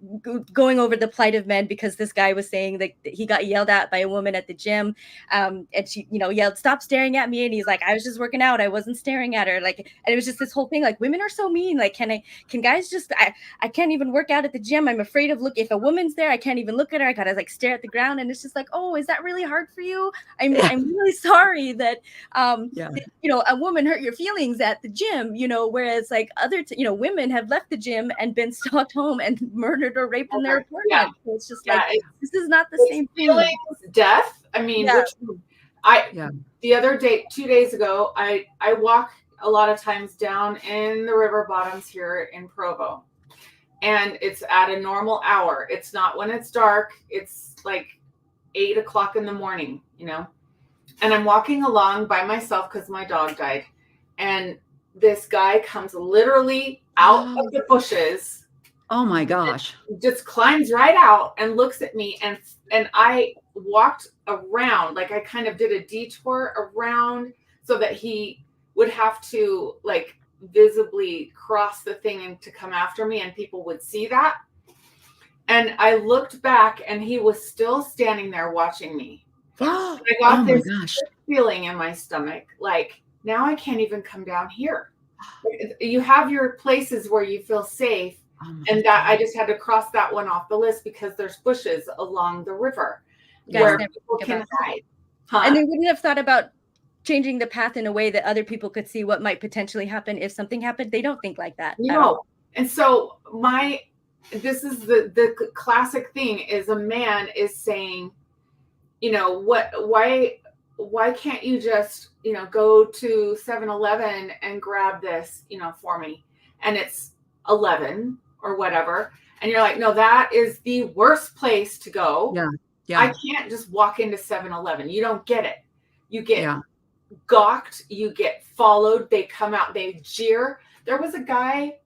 going over the plight of men, because this guy was saying that he got yelled at by a woman at the gym. And she, yelled, "Stop staring at me." And he's like, "I was just working out. I wasn't staring at her." Like, and it was just this whole thing, like, women are so mean. Like, can guys just, I can't even work out at the gym. I'm afraid of if a woman's there, I can't even look at her. I gotta like stare at the ground. And it's just like, oh, is that really hard for you? I'm really sorry that, a woman hurt your feelings at the gym, whereas like other, women have left the gym and been stalked home and murdered or raped in their apartment. So it's just like, this is not the same thing. Death. I mean, the other day, 2 days ago, I walk a lot of times down in the river bottoms here in Provo, and it's at a normal hour. It's not when it's dark. It's like 8 o'clock in the morning, and I'm walking along by myself because my dog died. And this guy comes literally out of the bushes. Oh my gosh. Just climbs right out and looks at me. And I walked around, like I kind of did a detour around so that he would have to like visibly cross the thing and to come after me, and people would see that. And I looked back and he was still standing there watching me. I got this feeling in my stomach, like, now I can't even come down here. You have your places where you feel safe. And that I just had to cross that one off the list because there's bushes along the river where people can hide. And they wouldn't have thought about changing the path in a way that other people could see what might potentially happen if something happened. They don't think like that. No. And so this is the classic thing is a man is saying, why can't you just, go to 7-Eleven and grab this, for me? And it's 11 or whatever. And you're like, no, that is the worst place to go. Yeah. I can't just walk into 7-Eleven. You don't get it. You get gawked. You get followed. They come out, they jeer. There was a guy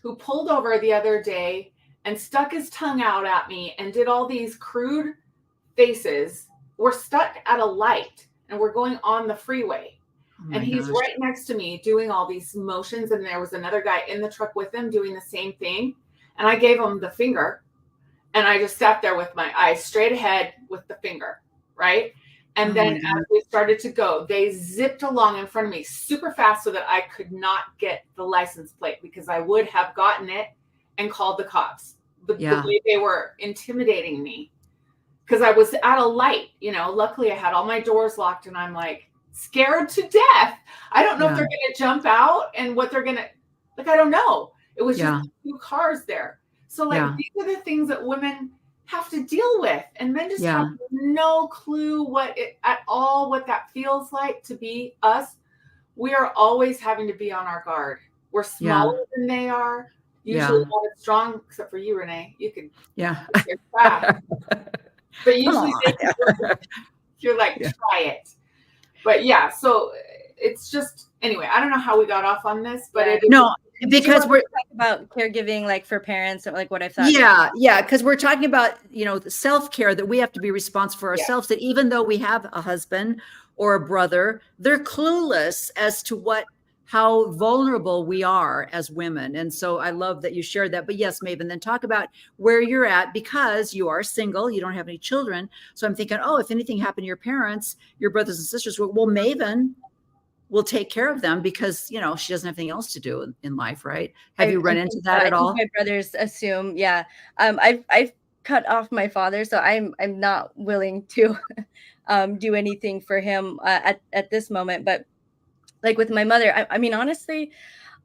who pulled over the other day and stuck his tongue out at me and did all these crude faces. We're stuck at a light and we're going on the freeway. And he's right next to me doing all these motions. And there was another guy in the truck with him doing the same thing. And I gave him the finger. And I just sat there with my eyes straight ahead with the finger, right? And then as we started to go, they zipped along in front of me super fast so that I could not get the license plate, because I would have gotten it and called the cops. The way they were intimidating me, because I was at a light, luckily I had all my doors locked, and I'm like scared to death. I don't know if they're going to jump out and what they're going to, like, I don't know. It was just 2 cars there. So like, these are the things that women have to deal with, and men just have no clue what that feels like to be us. We are always having to be on our guard. We're smaller than they are, usually not as strong, except for you, Renee. You can you're fast. But usually you're like, try it. But so it's just, anyway, I don't know how we got off on this, but because we're talking about caregiving, like for parents, or like what I've thought. Yeah, because we're talking about, the self-care, that we have to be responsible for ourselves, that even though we have a husband or a brother, they're clueless as to how vulnerable we are as women. And so I love that you shared that. But yes, Maven, then talk about where you're at, because you are single, you don't have any children. So I'm thinking, oh, if anything happened to your parents, your brothers and sisters, well, Maven will take care of them, because she doesn't have anything else to do in life, right? Have you run into that at all? My brothers assume, yeah. I've cut off my father, so I'm not willing to do anything for him at this moment. But like with my mother, I mean, honestly,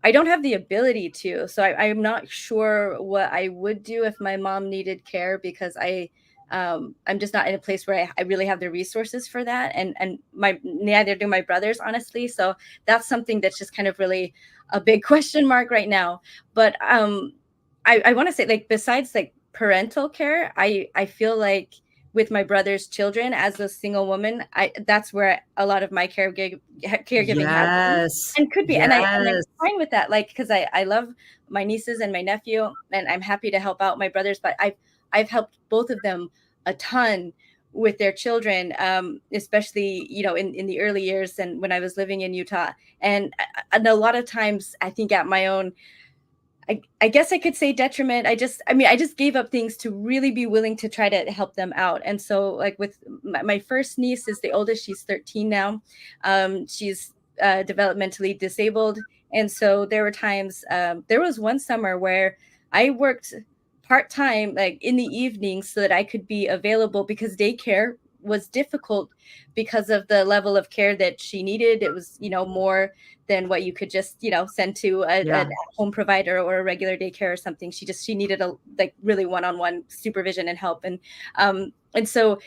I don't have the ability to. So I'm not sure what I would do if my mom needed care, because I'm just not in a place where I really have the resources for that. And neither do my brothers, honestly. So that's something that's just kind of really a big question mark right now. But I want to say, like, besides like parental care, I feel like with my brother's children, as a single woman, that's where a lot of my caregiving has been, and could be. And I'm fine with that, like, because I love my nieces and my nephew, and I'm happy to help out my brothers. But I've helped both of them a ton with their children, especially in the early years and when I was living in Utah. And a lot of times, I think at my own, I guess I could say detriment. I just gave up things to really be willing to try to help them out. And so, like with my first niece is the oldest. She's 13 now. She's developmentally disabled. And so there were times, there was one summer where I worked part-time, like in the evenings, so that I could be available, because daycare was difficult because of the level of care that she needed. It was, more than what you could just, send to a home provider or a regular daycare or something. She needed a really one-on-one supervision and help. And so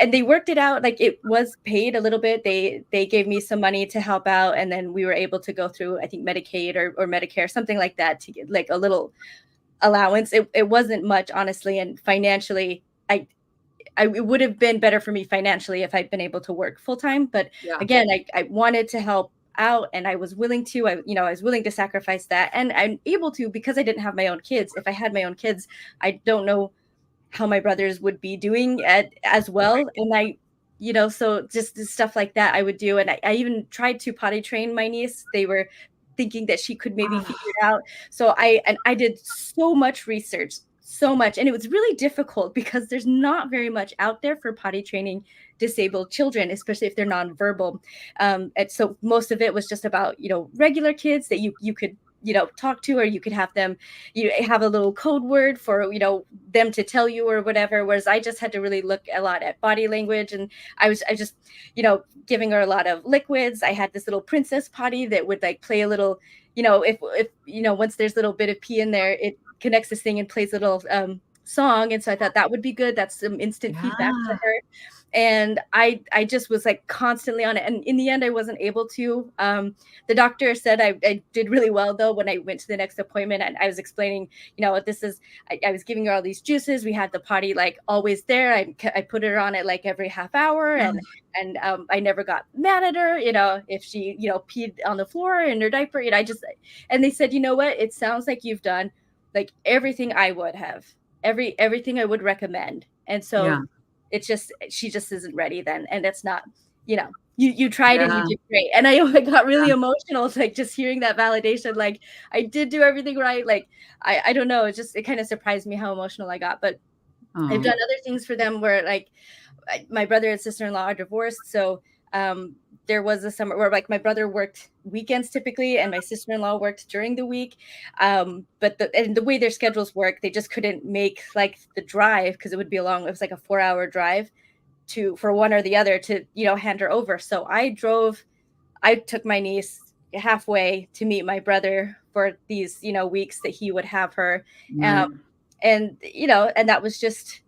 they worked it out. Like, it was paid a little bit. They gave me some money to help out. And then we were able to go through, I think, Medicaid or Medicare, something like that, to get like a little allowance. It wasn't much, honestly. And financially, it would have been better for me financially if I'd been able to work full time. But again, I wanted to help out, and I was willing to. I was willing to sacrifice that, and I'm able to, because I didn't have my own kids. If I had my own kids, I don't know how my brothers would be doing as well. And so just stuff like that I would do. And I even tried to potty train my niece. They were thinking that she could maybe figure it out. So I did so much research, so much. And it was really difficult, because there's not very much out there for potty training disabled children, especially if they're nonverbal. And so most of it was just about, regular kids that you could, talk to, or you could have them, have a little code word for, them to tell you or whatever. Whereas I just had to really look a lot at body language. And I just, giving her a lot of liquids. I had this little princess potty that would like play a little, if once there's a little bit of pee in there, it connects this thing and plays a little song. And so I thought that would be good. That's some instant feedback to her. And I just was like constantly on it. And in the end, I wasn't able to. The doctor said I did really well, though, when I went to the next appointment. And I was explaining, this is, I was giving her all these juices. We had the potty like always there. I put her on it like every half hour. And I never got mad at her, if she, peed on the floor in her diaper. And they said, you know what? It sounds like you've done like everything I would have, everything I would recommend. And so it's just, she just isn't ready then. And it's not, you tried and you did great. And I got really emotional, like just hearing that validation. Like, I did do everything right. Like, I don't know. It kind of surprised me how emotional I got, but I've done other things for them where like my brother and sister-in-law are divorced. So there was a summer where like my brother worked weekends typically, and my sister-in-law worked during the week. But the way their schedules work, they just couldn't make like the drive, because it was like a 4-hour drive for one or the other to, hand her over. So I took my niece halfway to meet my brother for these, weeks that he would have her. And that was just,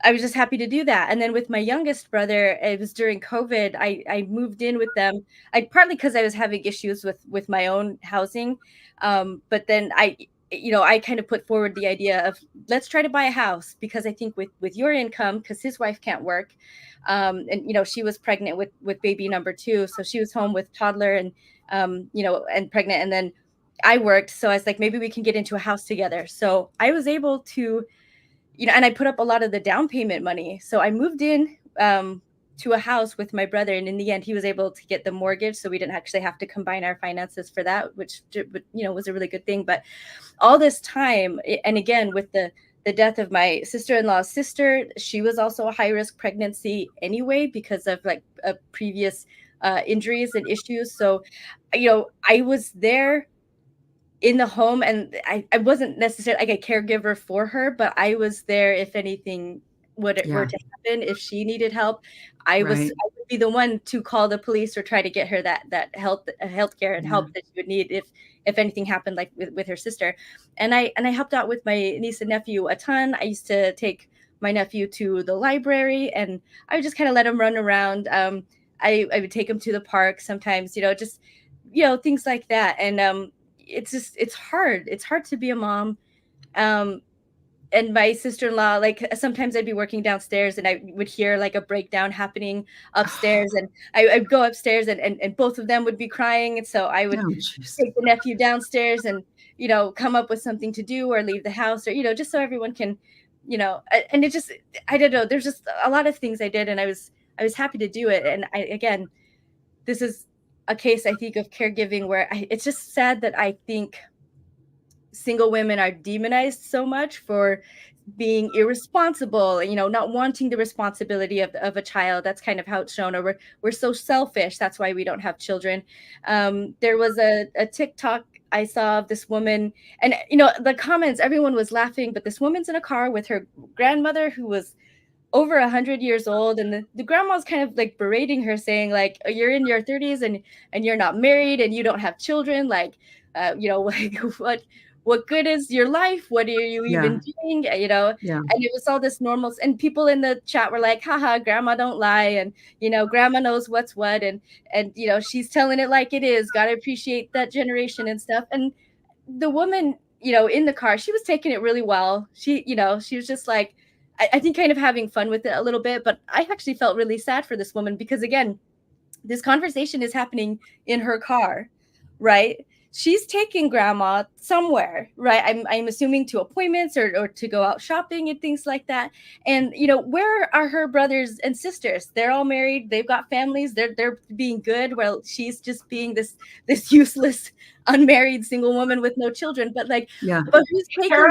I was just happy to do that. And then with my youngest brother, it was during COVID. I moved in with them. Partly because I was having issues with my own housing. But then I kind of put forward the idea of, let's try to buy a house, because I think with your income, because his wife can't work. And she was pregnant with baby number 2. So she was home with toddler and, and pregnant. And then I worked, so I was like, maybe we can get into a house together. So I was able to, and I put up a lot of the down payment money. So I moved in to a house with my brother, and in the end, he was able to get the mortgage, so we didn't actually have to combine our finances for that, which was a really good thing. But all this time, and again with the death of my sister-in-law's sister, she was also a high-risk pregnancy anyway because of like previous injuries and issues. So, I was there in the home, and I wasn't necessarily like a caregiver for her, but I was there if anything were to happen, if she needed help. I would be the one to call the police or try to get her that health care and help that she would need if anything happened, like with her sister. And I helped out with my niece and nephew a ton. I used to take my nephew to the library, and I would just kind of let him run around. I would take him to the park sometimes, just things like that. And it's hard. It's hard to be a mom. And my sister-in-law, like sometimes I'd be working downstairs and I would hear like a breakdown happening upstairs, and I'd go upstairs and both of them would be crying. And so I would take the nephew downstairs and, come up with something to do or leave the house, or, just so everyone can, and it just, I don't know, there's just a lot of things I did, and I was happy to do it. And again, this is a case, I think, of caregiving where it's just sad that I think single women are demonized so much for being irresponsible, not wanting the responsibility of a child. That's kind of how it's shown. Or we're so selfish. That's why we don't have children. There was a TikTok I saw of this woman, and, the comments, everyone was laughing, but this woman's in a car with her grandmother who was over 100 years old, and the grandma's kind of like berating her, saying like, you're in your 30s and you're not married and you don't have children, like like what good is your life? What are you even doing? And it was all this normal, and people in the chat were like, haha, grandma don't lie, and grandma knows what's what, and she's telling it like it is, gotta appreciate that generation and stuff. And the woman, in the car, she was taking it really well. She was just like, I think kind of having fun with it a little bit. But I actually felt really sad for this woman, because again, this conversation is happening in her car, right? She's taking grandma somewhere, right? I'm assuming to appointments or to go out shopping and things like that. And where are her brothers and sisters? They're all married. They've got families. They're being good. Well, she's just being this useless, unmarried single woman with no children. But but who's taking your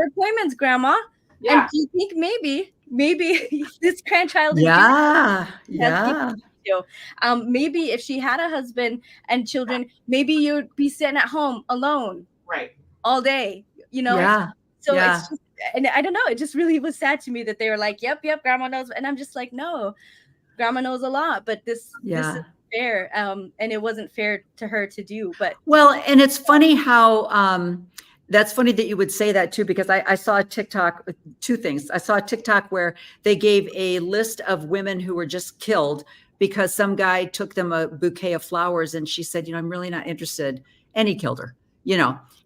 appointments, grandma? Yeah. And do you think maybe this grandchild is maybe if she had a husband and children, maybe you'd be sitting at home alone, right, all day, So it's just, and I don't know, it just really was sad to me that they were like, yep, grandma knows. And I'm just like, no, grandma knows a lot, but this is fair. And it wasn't fair to her to do. But and it's funny how that's funny that you would say that too, because I saw a TikTok, two things. I saw a TikTok where they gave a list of women who were just killed because some guy took them a bouquet of flowers, and she said, I'm really not interested. And he killed her,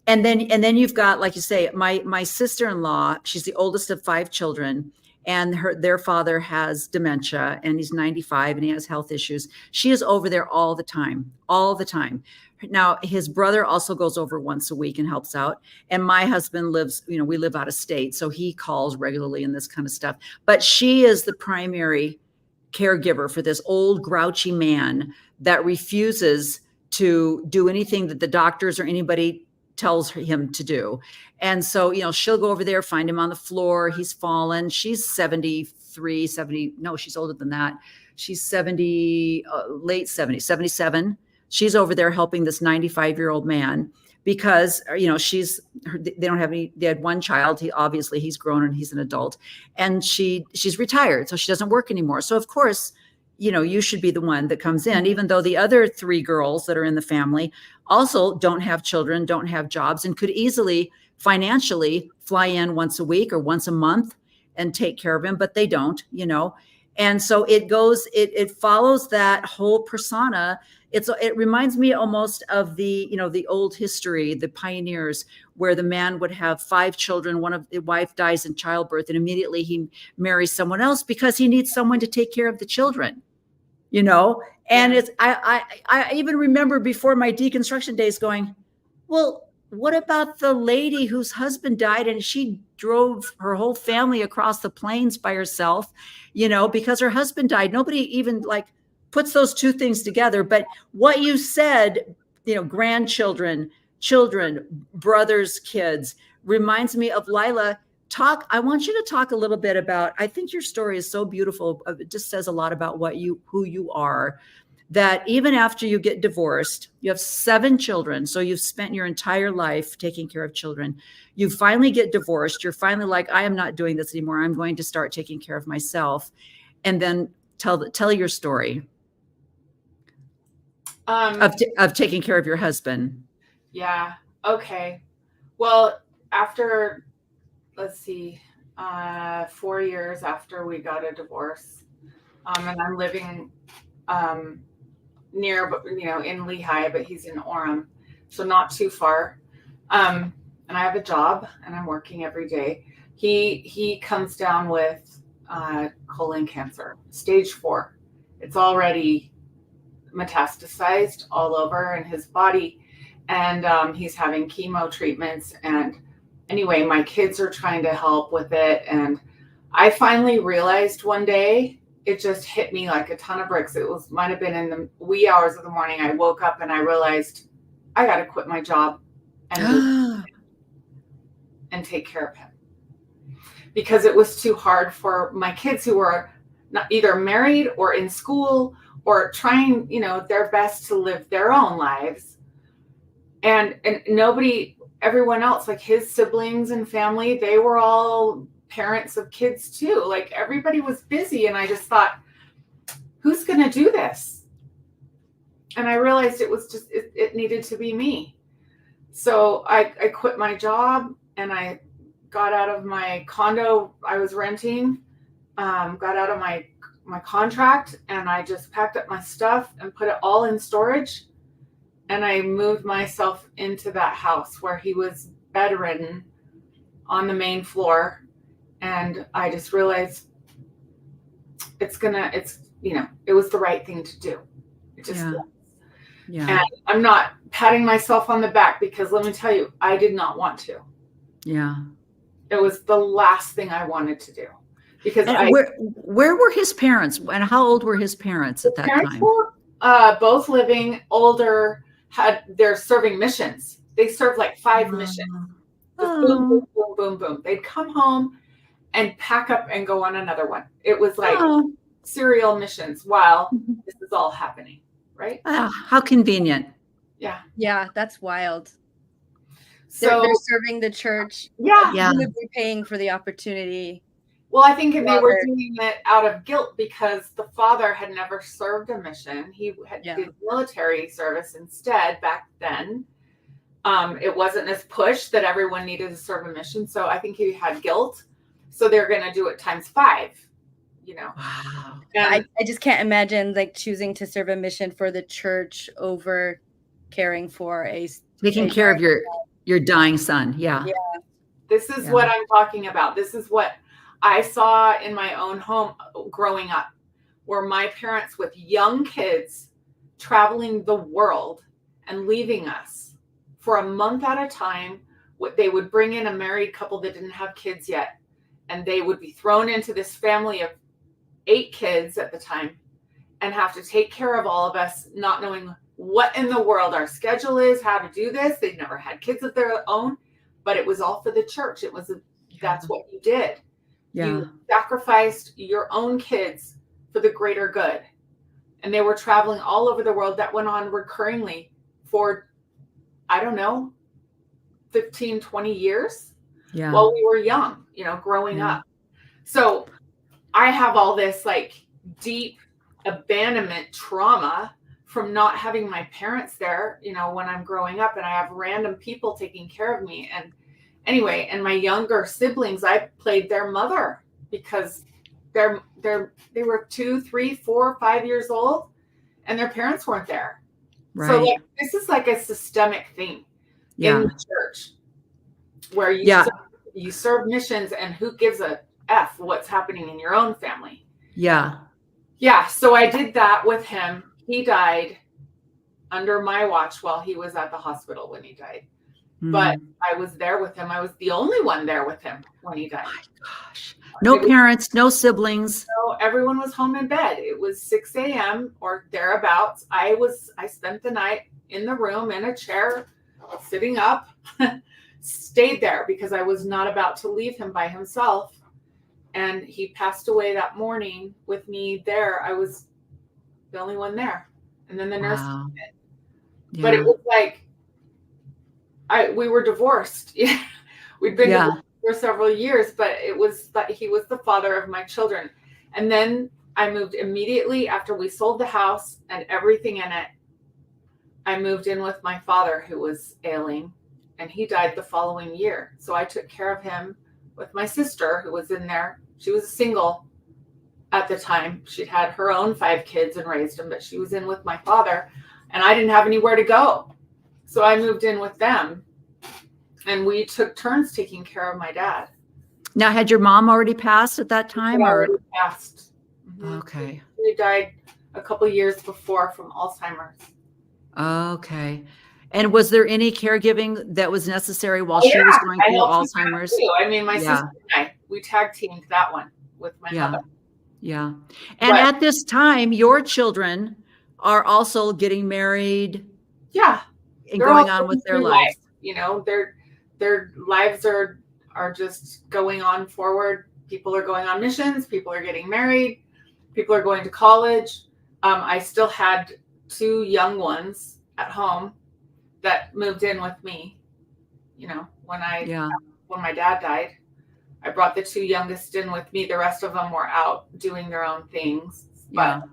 And then you've got, like you say, my sister-in-law, she's the oldest of 5 children, and their father has dementia, and he's 95 and he has health issues. She is over there all the time. Now, his brother also goes over once a week and helps out. And my husband lives, we live out of state, so he calls regularly and this kind of stuff. But she is the primary caregiver for this old grouchy man that refuses to do anything that the doctors or anybody tells him to do. And so, she'll go over there, find him on the floor. He's fallen. She's 73, 70. No, she's older than that. She's 70, late 70s, 77. She's over there helping this 95-year-old man because, they don't have any, they had one child. He's grown and he's an adult, and she's retired. So she doesn't work anymore. So of course, you should be the one that comes in, even though the other 3 girls that are in the family also don't have children, don't have jobs, and could easily financially fly in once a week or once a month and take care of him, but they don't, And so it follows that whole persona. It reminds me almost of the old history, the pioneers, where the man would have 5 children. One of the wife dies in childbirth, and immediately he marries someone else because he needs someone to take care of the children, And it's, I even remember before my deconstruction days going, Well, what about the lady whose husband died and she drove her whole family across the plains by herself, because her husband died? Nobody even like puts those two things together. But what you said, grandchildren, children, brothers, kids, reminds me of Lila. I want you to talk a little bit about, I think your story is so beautiful. It just says a lot about who you are, that even after you get divorced, you have 7 children. So you've spent your entire life taking care of children. You finally get divorced. You're finally like, I am not doing this anymore. I'm going to start taking care of myself. And then tell your story of taking care of your husband. Yeah. Okay. Well, after, let's see, 4 years after we got a divorce, and I'm living near, in Lehigh, but he's in Orem, so not too far. And I have a job and I'm working every day. He comes down with colon cancer, stage 4. It's already metastasized all over in his body, and he's having chemo treatments. And anyway, my kids are trying to help with it, and I finally realized one day, it just hit me like a ton of bricks. Might have been in the wee hours of the morning. I woke up and I realized I got to quit my job and take care of him, because it was too hard for my kids, who were not either married or in school or trying, their best to live their own lives. And everyone else, like his siblings and family, they were all parents of kids too. Like everybody was busy. And I just thought, who's going to do this? And I realized it was just, it needed to be me. So I quit my job and I got out of my condo I was renting, got out of my contract, and I just packed up my stuff and put it all in storage. And I moved myself into that house where he was bedridden on the main floor. And I just realized it was the right thing to do. It just was. Yeah. And I'm not patting myself on the back, because let me tell you, I did not want to. Yeah. It was the last thing I wanted to do, because where were his parents, and how old were his parents at that time? Were, both living, older, they're serving missions. They served like 5 missions. Boom, boom, boom, boom, boom. They'd come home and pack up and go on another one. It was like serial missions while this is all happening, right? How convenient. Yeah. Yeah, that's wild. So they're serving the church. Yeah. Presumably paying for the opportunity. Well, I think they were doing it out of guilt, because the father had never served a mission. He did military service instead back then. It wasn't this push that everyone needed to serve a mission. So I think he had guilt. So they're going to do it times 5, Wow. I just can't imagine like choosing to serve a mission for the church over caring for taking care of your dying son. Yeah. This is what I'm talking about. This is what I saw in my own home growing up, where my parents with young kids traveling the world and leaving us for a month at a time. They would bring in a married couple that didn't have kids yet, and they would be thrown into this family of 8 kids at the time and have to take care of all of us, not knowing what in the world our schedule is, how to do this. They'd never had kids of their own, but it was all for the church. That's what you did. Yeah. You sacrificed your own kids for the greater good. And they were traveling all over the world. That went on recurringly for, I don't know, 15, 20 years while we were young, growing up. So I have all this like deep abandonment trauma from not having my parents there, when I'm growing up, and I have random people taking care of me. And anyway, and my younger siblings, I played their mother, because they were 2, 3, 4, 5 years old, and their parents weren't there. Right. So this is like a systemic thing in the church, where you serve missions, and who gives a F what's happening in your own family. Yeah. So I did that with him. He died under my watch while he was at the hospital when he died. but I was there with him. I was the only one there with him when he died. Gosh. No parents, no siblings. So everyone was home in bed. It was 6 a.m. or thereabouts. I spent the night in the room in a chair, sitting up, stayed there because I was not about to leave him by himself. And he passed away that morning with me there. I was the only one there. And then the nurse came in. Yeah. But it was like, we were divorced. We'd been divorced for several years, but it was that he was the father of my children. And then I moved immediately after we sold the house and everything in it. I moved in with my father, who was ailing, and he died the following year. So I took care of him with my sister, who was in there. She was single at the time. She'd had her own 5 kids and raised them, but she was in with my father, and I didn't have anywhere to go. So I moved in with them, and we took turns taking care of my dad. Now, had your mom already passed at that time? Already passed. Mm-hmm. Okay. She died a couple years before from Alzheimer's. Okay. And was there any caregiving that was necessary while she was going through Alzheimer's? I mean, my sister and I, we tag teamed that one with my mother. Yeah. And at this time, your children are also getting married. Yeah. And going on with their lives. You know, their lives are just going on forward. People are going on missions. People are getting married. People are going to college. I still had 2 young ones at home that moved in with me. You know, when my dad died, I brought the 2 youngest in with me. The rest of them were out doing their own things. But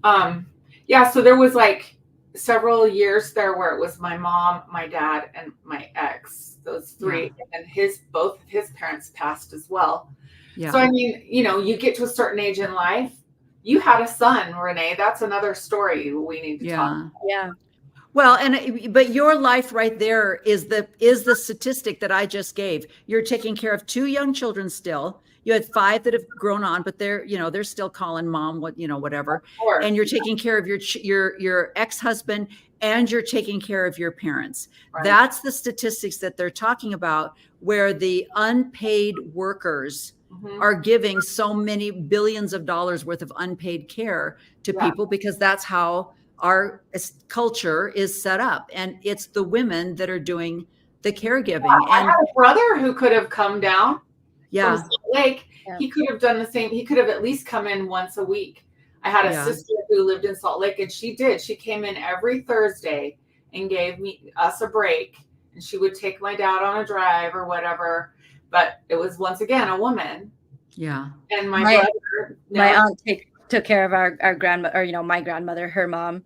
so there was like several years there where it was my mom, my dad, and my ex, those 3, and both of his parents passed as well. Yeah. So I mean, you know, you get to a certain age in life. You had a son, Renee. That's another story we need to talk about. Yeah. Well, but your life right there is the statistic that I just gave. You're taking care of 2 young children still. You had 5 that have grown on, but they're still calling mom, whatever. And you're taking care of your ex-husband, and you're taking care of your parents. Right. That's the statistics that they're talking about, where the unpaid workers are giving so many billions of dollars worth of unpaid care to people, because that's how our culture is set up. And it's the women that are doing the caregiving. I had a brother who could have come down from Salt Lake. Yeah. He could have done the same. He could have at least come in once a week. I had a sister who lived in Salt Lake, and she did. She came in every Thursday and gave us a break, and she would take my dad on a drive or whatever. But it was, once again, a woman. Yeah. And my brother. My aunt took care of our grandmother, or, my grandmother, her mom.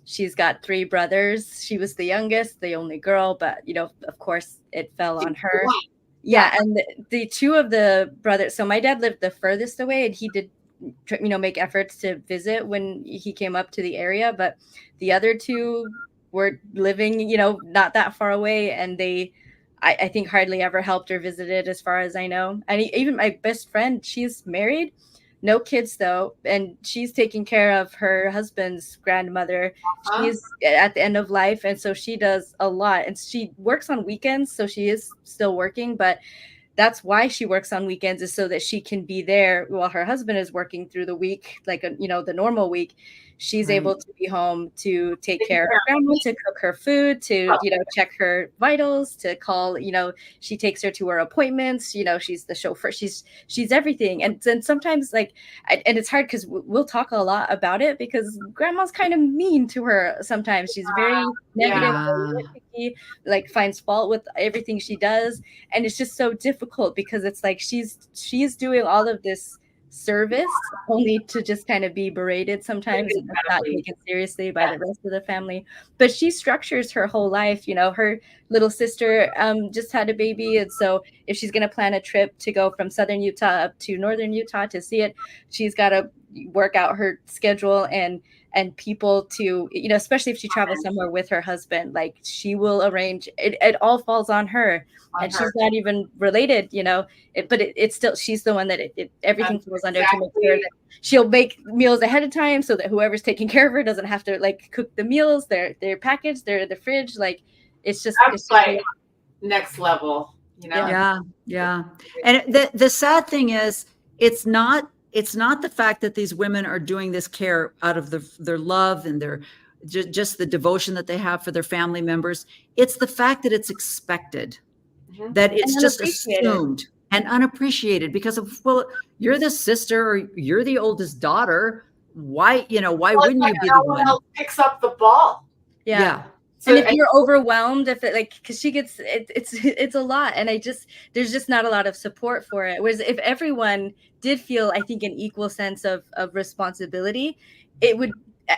She's got 3 brothers. She was the youngest, the only girl, but, of course it fell on her. Yeah. And the 2 of the brothers, so my dad lived the furthest away, and he did, make efforts to visit when he came up to the area, but the other 2 were living, not that far away. And I think hardly ever helped or visited, as far as I know. And even my best friend, she's married, no kids though, and she's taking care of her husband's grandmother. She's at the end of life, and so she does a lot, and she works on weekends, so she is still working, but that's why she works on weekends, is so that she can be there while her husband is working through the week, like the normal week. She's able to be home to take care of her grandma, to cook her food, to check her vitals, to call. She takes her to her appointments. She's the chauffeur. She's everything. And then sometimes, and it's hard because we'll talk a lot about it, because grandma's kind of mean to her sometimes. She's very negative, very finds fault with everything she does, and it's just so difficult, because it's like she's doing all of this service only to just kind of be berated sometimes and not taken seriously by the rest of the family. But she structures her whole life. Her little sister just had a baby, and so if she's going to plan a trip to go from southern Utah up to northern Utah to see it, she's got to work out her schedule and people to, especially if she travels somewhere with her husband, like she will arrange it. It all falls on her, she's not even related, but it's still, she's the one that everything falls under to make sure that she'll make meals ahead of time, so that whoever's taking care of her doesn't have to cook the meals. They're packaged, they're in the fridge. it's just That's like next level, you know? Yeah. And the sad thing is, it's not the fact that these women are doing this care out of their love and their just the devotion that they have for their family members. It's the fact that it's expected, that it's And just unappreciated. assumed and unappreciated because of, well, you're the sister or you're the oldest daughter. Why, why wouldn't you be no the one one? else picks up the ball. Yeah. So, And if you're overwhelmed, if it like, because she gets it's a lot, and there's just not a lot of support for it. Whereas if everyone did feel, I think, an equal sense of responsibility, it would,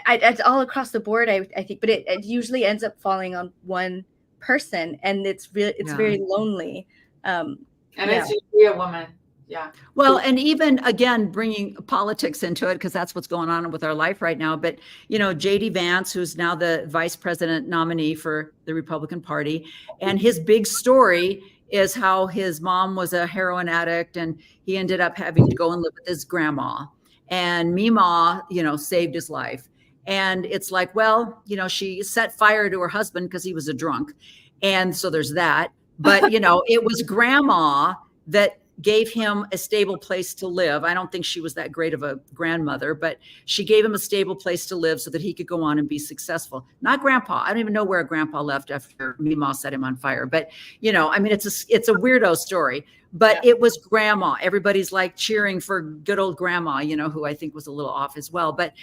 it's all across the board. I think, but it usually ends up falling on one person, and it's very lonely. and it's usually a woman. Yeah. Well, and even again, bringing politics into it, because that's what's going on with our life right now. But, J.D. Vance, who's now the vice president nominee for the Republican Party, and his big story is how his mom was a heroin addict and he ended up having to go and live with his grandma. And Mima, saved his life. And it's like, well, she set fire to her husband because he was a drunk. And so there's that. But, it was grandma that gave him a stable place to live. I don't think she was that great of a grandmother, but she gave him a stable place to live so that he could go on and be successful. Not grandpa. I don't even know where grandpa left after Mima set him on fire. But, it's a weirdo story. But it was grandma. Everybody's like cheering for good old grandma, who I think was a little off as well. But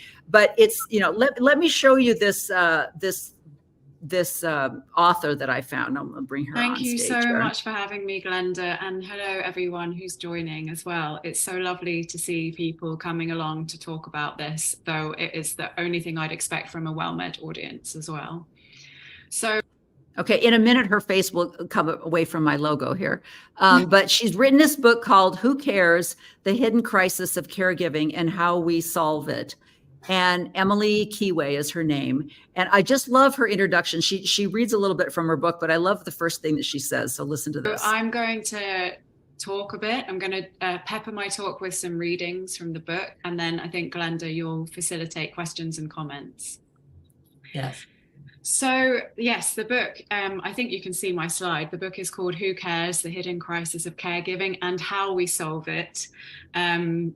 it's, let me show you this author that I found. I'm going to bring her on stage. Thank you so here. much for having me, Glenda, and hello everyone who's joining as well. It's so lovely to see people coming along to talk about this, though it is the only thing I'd expect from a well-met audience as well. So okay, in a minute, her face will come away from my logo here. But she's written this book called Who Cares? The Hidden Crisis of Caregiving and How We Solve It. And Emily Kiway is her name. And I just love her introduction. She reads a little bit from her book, but I love the first thing that she says. So listen to this. I'm going to talk a bit. I'm going to pepper my talk with some readings from the book. And then I think, Glenda, you'll facilitate questions and comments. Yes. So yes, the book, I think you can see my slide. The book is called Who Cares? The Hidden Crisis of Caregiving and How We Solve It. And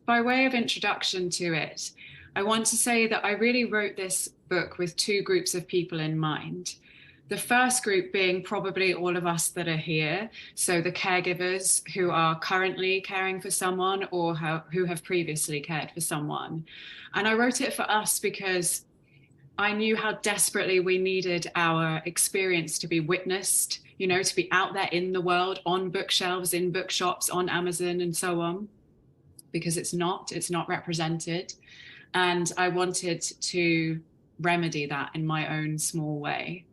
by way of introduction to it, I want to say that I really wrote this book with two groups of people in mind. The first group being probably all of us that are here. So the caregivers who are currently caring for someone or who have previously cared for someone. And I wrote it for us because I knew how desperately we needed our experience to be witnessed, to be out there in the world, on bookshelves, in bookshops, on Amazon and so on. Because it's not represented. And I wanted to remedy that in my own small way.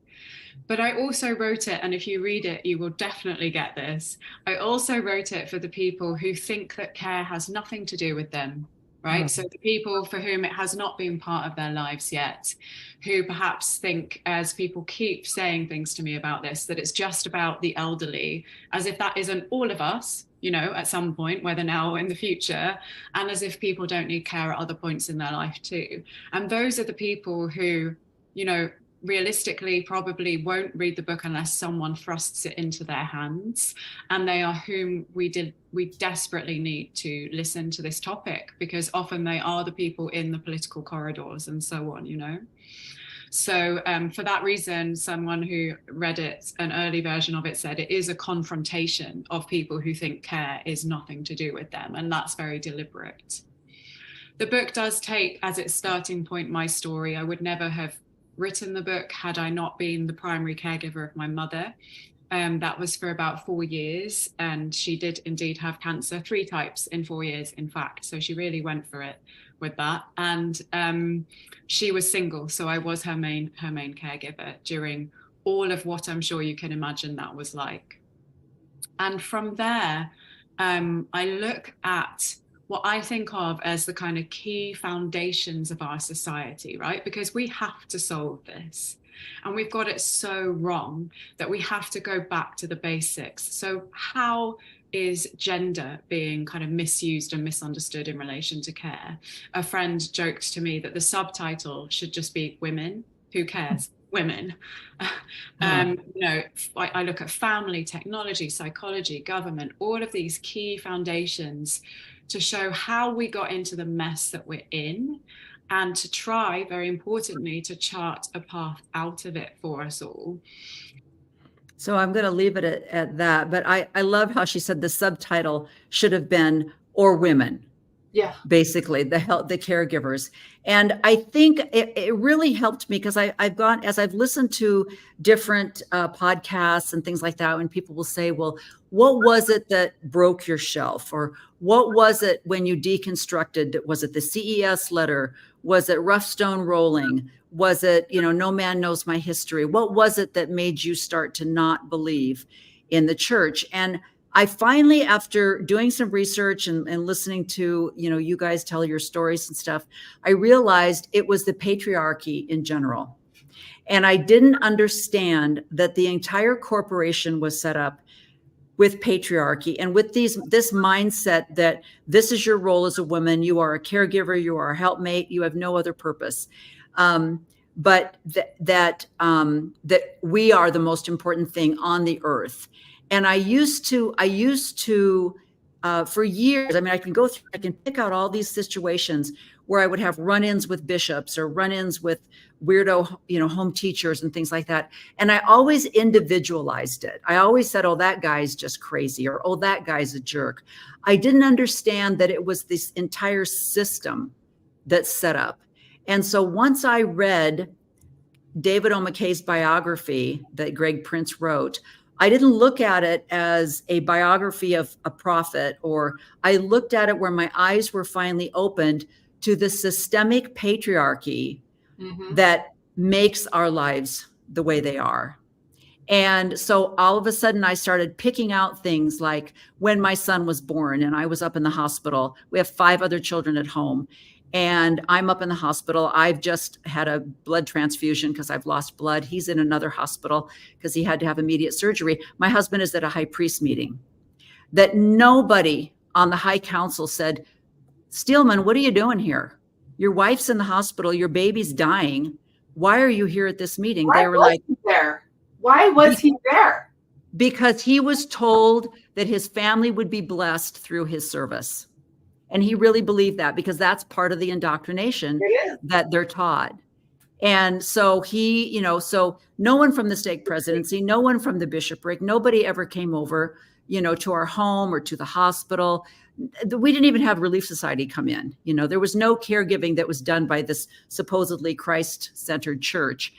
But I also wrote it, and if you read it, you will definitely get this. I also wrote it for the people who think that care has nothing to do with them, right? Mm. So the people for whom it has not been part of their lives yet, who perhaps think, as people keep saying things to me about this, that it's just about the elderly, as if that isn't all of us, at some point, whether now or in the future, and as if people don't need care at other points in their life too. And those are the people who, realistically probably won't read the book unless someone thrusts it into their hands. And they are whom we desperately need to listen to this topic, because often they are the people in the political corridors and so on, So for that reason, someone who read it, an early version of it, said it is a confrontation of people who think care is nothing to do with them. And that's very deliberate. The book does take as its starting point my story. I would never have written the book had I not been the primary caregiver of my mother. That was for about 4 years. And she did indeed have cancer, 3 types in 4 years, in fact. So she really went for it with that. And she was single, so I was her main caregiver during all of what I'm sure you can imagine that was like. And from there, I look at what I think of as the kind of key foundations of our society, right? Because we have to solve this. And we've got it so wrong that we have to go back to the basics. So how is gender being kind of misused and misunderstood in relation to care? A friend joked to me that the subtitle should just be Women, Who Cares? women. I look at family, technology, psychology, government, all of these key foundations to show how we got into the mess that we're in, and to try, very importantly, to chart a path out of it for us all. So I'm going to leave it at that. But I love how she said the subtitle should have been "or women." Yeah. Basically, the caregivers. And I think it really helped me, because as I've listened to different podcasts and things like that, when people will say, well, what was it that broke your shelf? Or what was it when you deconstructed? Was it the CES letter? Was it Rough Stone Rolling? Was it, No Man Knows My History? What was it that made you start to not believe in the church? And I finally, after doing some research and listening to, you guys tell your stories and stuff, I realized it was the patriarchy in general. And I didn't understand that the entire corporation was set up with patriarchy and with this mindset that this is your role as a woman. You are a caregiver, you are a helpmate, you have no other purpose. But that we are the most important thing on the earth. And I used to, for years, I can pick out all these situations where I would have run-ins with bishops or run-ins with weirdo, home teachers and things like that. And I always individualized it. I always said, oh, that guy's just crazy, or, oh, that guy's a jerk. I didn't understand that it was this entire system that's set up. And so once I read David O. McKay's biography that Greg Prince wrote, I didn't look at it as a biography of a prophet, or I looked at it where my eyes were finally opened to the systemic patriarchy that makes our lives the way they are. And so all of a sudden I started picking out things like when my son was born and I was up in the hospital. We have 5 other children at home. And I'm up in the hospital. I've just had a blood transfusion because I've lost blood. He's in another hospital because he had to have immediate surgery. My husband is at a high priest meeting. That nobody on the high council said, Steelman, what are you doing here? Your wife's in the hospital. Your baby's dying. Why are you here at this meeting? Why they were was like, he there? Why was he there? Because he was told that his family would be blessed through his service. And he really believed that, because that's part of the indoctrination that they're taught. And so so no one from the stake presidency, no one from the bishopric, nobody ever came over, to our home or to the hospital. We didn't even have Relief Society come in. There was no caregiving that was done by this supposedly Christ-centered church.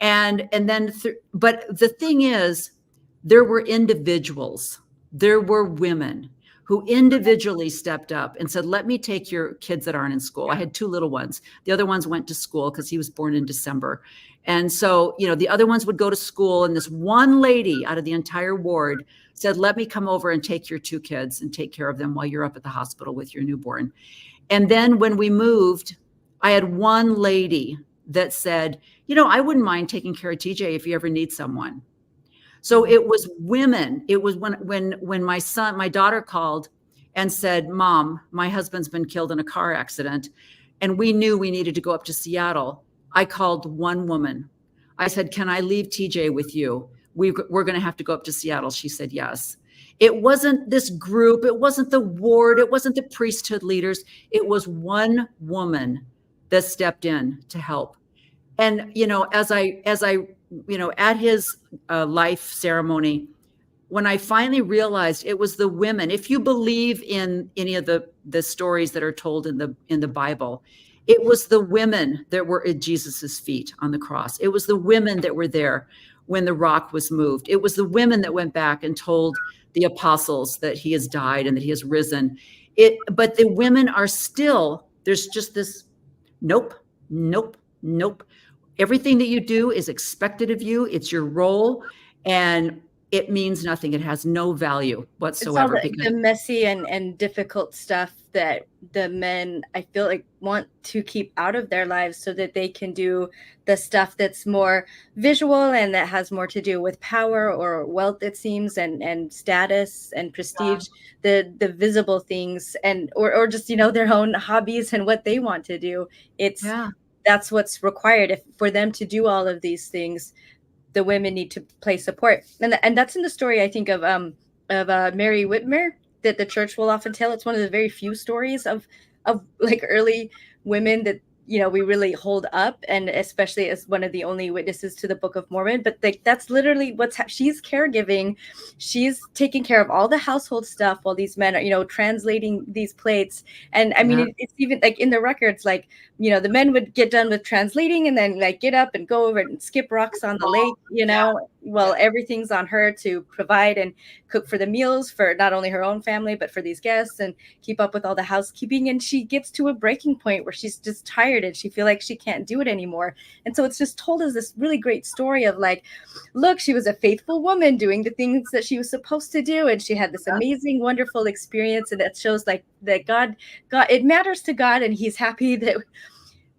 But the thing is, there were individuals, there were women who individually stepped up and said, let me take your kids that aren't in school. I had 2 little ones. The other ones went to school because he was born in December. And so, the other ones would go to school. And this one lady out of the entire ward said, let me come over and take your 2 kids and take care of them while you're up at the hospital with your newborn. And then when we moved, I had one lady that said, I wouldn't mind taking care of TJ if you ever need someone. So it was women. It was when my daughter called and said, Mom, my husband's been killed in a car accident, and we knew we needed to go up to Seattle. I called one woman. I said, can I leave TJ with you? We're going to have to go up to Seattle. She said, yes. It wasn't this group. It wasn't the ward. It wasn't the priesthood leaders. It was one woman that stepped in to help. And, as I at his life ceremony, when I finally realized it was the women, if you believe in any of the stories that are told in the Bible, it was the women that were at Jesus's feet on the cross. It was the women that were there when the rock was moved. It was the women that went back and told the apostles that he has died and that he has risen. But the women are still, there's just this, nope. Everything that you do is expected of you. It's your role, and it means nothing. It has no value whatsoever. It's all the messy and difficult stuff that the men, I feel like, want to keep out of their lives so that they can do the stuff that's more visual and that has more to do with power or wealth, it seems, and status and prestige, the visible things, and or just, their own hobbies and what they want to do. that's what's required. If for them to do all of these things, the women need to play support. And that's in the story, I think, of Mary Whitmer, that the church will often tell. It's one of the very few stories of like early women that, you know, we really hold up, and especially as one of the only witnesses to the Book of Mormon. But like, that's literally she's caregiving. She's taking care of all the household stuff while these men are, you know, translating these plates. And I mean, it's even like in the records, like, you know, the men would get done with translating and then like get up and go over and skip rocks on the lake, you know, well, everything's on her to provide and cook for the meals for not only her own family, but for these guests, and keep up with all the housekeeping. And she gets to a breaking point where she's just tired and she feels like she can't do it anymore. And so it's just told as this really great story of like, look, she was a faithful woman doing the things that she was supposed to do. And she had this amazing, wonderful experience. And that shows like that God, it matters to God. And he's happy that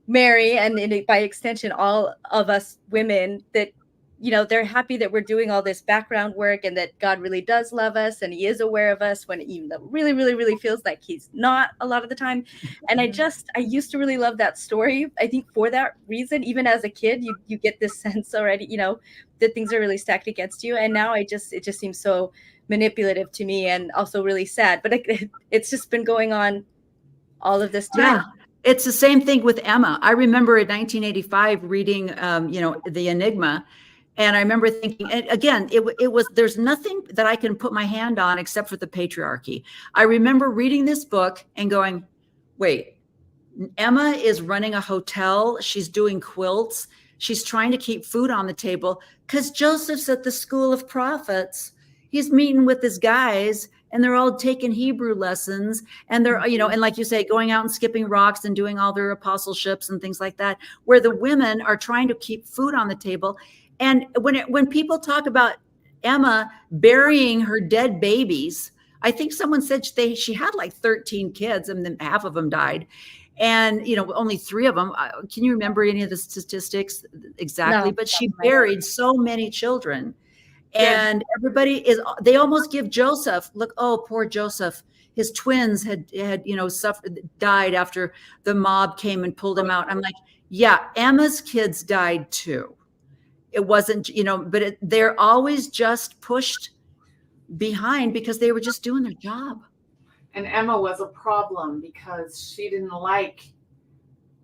Mary, and by extension, all of us women, that, you know, they're happy that we're doing all this background work, and that God really does love us, and he is aware of us when even though it really, really, really feels like he's not a lot of the time. And I used to really love that story. I think for that reason, even as a kid, you get this sense already, you know, that things are really stacked against you. And now it just seems so manipulative to me, and also really sad. But it's just been going on all of this time. Yeah. It's the same thing with Emma. I remember in 1985 reading, you know, The Enigma. And I remember thinking, and again, it was, there's nothing that I can put my hand on except for the patriarchy. I remember reading this book and going, wait, Emma is running a hotel. She's doing quilts. She's trying to keep food on the table because Joseph's at the school of prophets. He's meeting with his guys, and they're all taking Hebrew lessons, and they're, you know, and like you say, going out and skipping rocks and doing all their apostleships and things like that, where the women are trying to keep food on the table. And when people talk about Emma burying her dead babies, I think someone said she had like 13 kids, and then half of them died. And, you know, only 3 of them. Can you remember any of the statistics exactly? No, but she buried so many children. And everybody they almost give Joseph, look, oh, poor Joseph. His twins had, you know, died after the mob came and pulled him out. I'm like, yeah, Emma's kids died too. It wasn't, you know, but they're always just pushed behind because they were just doing their job. And Emma was a problem because she didn't like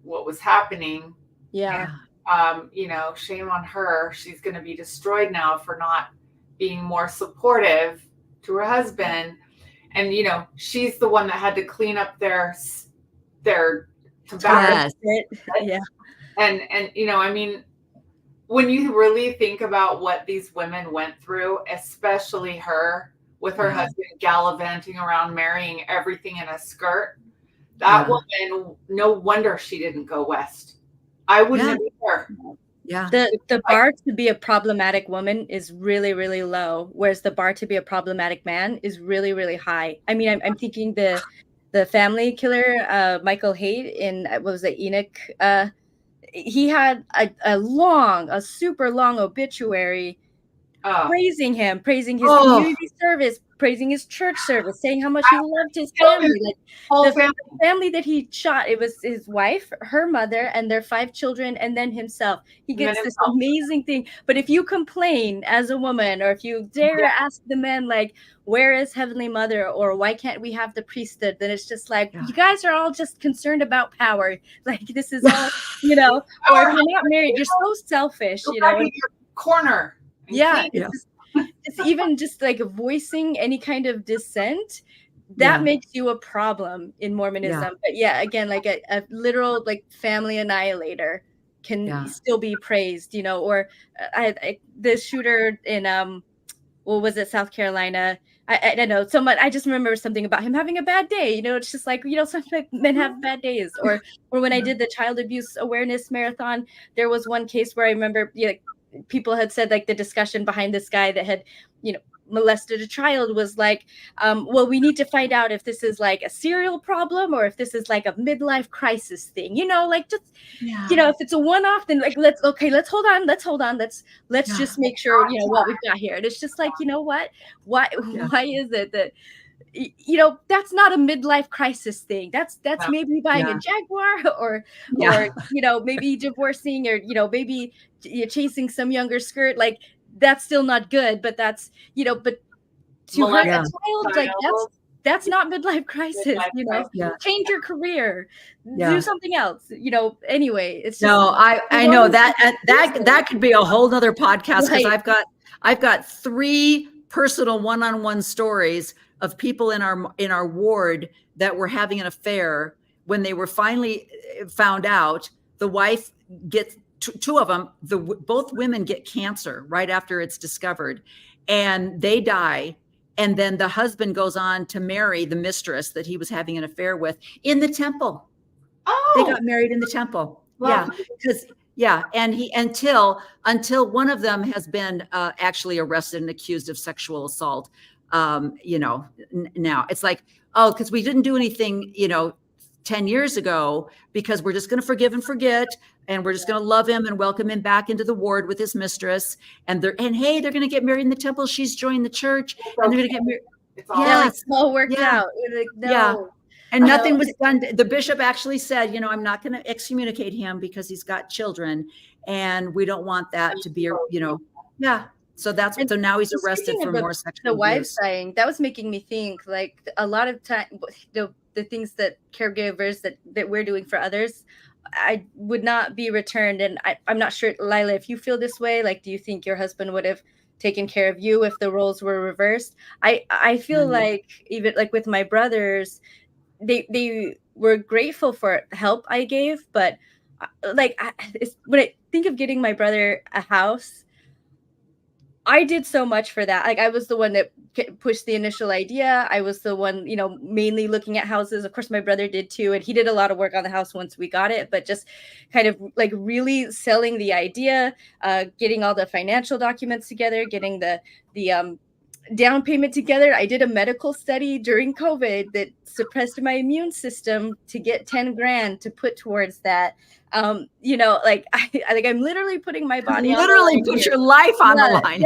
what was happening. Yeah. You know, shame on her. She's going to be destroyed now for not being more supportive to her husband. And, you know, she's the one that had to clean up their tobacco. Yeah. And, you know, I mean, when you really think about what these women went through, especially her with her husband gallivanting around, marrying everything in a skirt, that woman, no wonder she didn't go west. I wouldn't have either. Yeah. The bar to be a problematic woman is really, really low, whereas the bar to be a problematic man is really, really high. I mean, I'm thinking the family killer, Michael Haight in, what was it, Enoch? He had a super long obituary praising him, praising his community service, praising his church service, saying how much he loved his family. Like the family that he shot, it was his wife, her mother, and their 5 children, and then himself. He gets this amazing thing. But if you complain as a woman, or if you dare ask the men, like, where is Heavenly Mother, or why can't we have the priesthood, then it's just like, you guys are all just concerned about power. Like, this is all, you know, or if you're not married, you're so selfish, you know. In your corner. Yeah. It's even just like voicing any kind of dissent that makes you a problem in Mormonism. But again, like a literal like family annihilator can still be praised, you know. Or the shooter in what was it, South Carolina? I don't know. I just remember something about him having a bad day. You know, it's just like, you know, sometimes men have bad days. Or when I did the child abuse awareness marathon, there was one case where I remember, you know, people had said like the discussion behind this guy that had, you know, molested a child was like, well, we need to find out if this is like a serial problem or if this is like a midlife crisis thing, you know, like just, you know, if it's a one-off, then like, let's hold on. Let's just make sure, you know, what we've got here. And it's just like, you know what, why is it that that's not a midlife crisis thing. That's maybe buying a Jaguar or maybe divorcing, or maybe you're chasing some younger skirt. Like, that's still not good, but that's but to hurt a child, like that's not midlife crisis. Change your career, do something else. Anyway, it's just, I know that could be a whole nother podcast, because I've got 3 personal one-on-one stories of people in our ward that were having an affair. When they were finally found out, the wife gets 2 of them. Both women get cancer right after it's discovered, and they die. And then the husband goes on to marry the mistress that he was having an affair with in the temple. Oh, they got married in the temple. Wow. And he until one of them has been actually arrested and accused of sexual assault. Now it's like, because we didn't do anything, 10 years ago, because we're just going to forgive and forget, and we're just going to love him and welcome him back into the ward with his mistress. And they're going to get married in the temple. She's joined the church, and they're going to get married. It's all worked out. And nothing was done. The bishop actually said, I'm not going to excommunicate him because he's got children, and we don't want that to be, So so now he's arrested for more sexual abuse. The wife dying, that was making me think, like, a lot of time, the things that caregivers that we're doing for others, I would not be returned. And I'm not sure, Lila, if you feel this way. Like, do you think your husband would have taken care of you if the roles were reversed? I feel like, even like with my brothers, they were grateful for help I gave, but like, when I think of getting my brother a house, I did so much for that. Like, I was the one that pushed the initial idea. I was the one, mainly looking at houses. Of course, my brother did too. And he did a lot of work on the house once we got it, but just kind of like really selling the idea, getting all the financial documents together, getting the down payment together. I did a medical study during COVID that suppressed my immune system to get 10 grand to put towards that. I'm literally putting my body literally put your life on the line.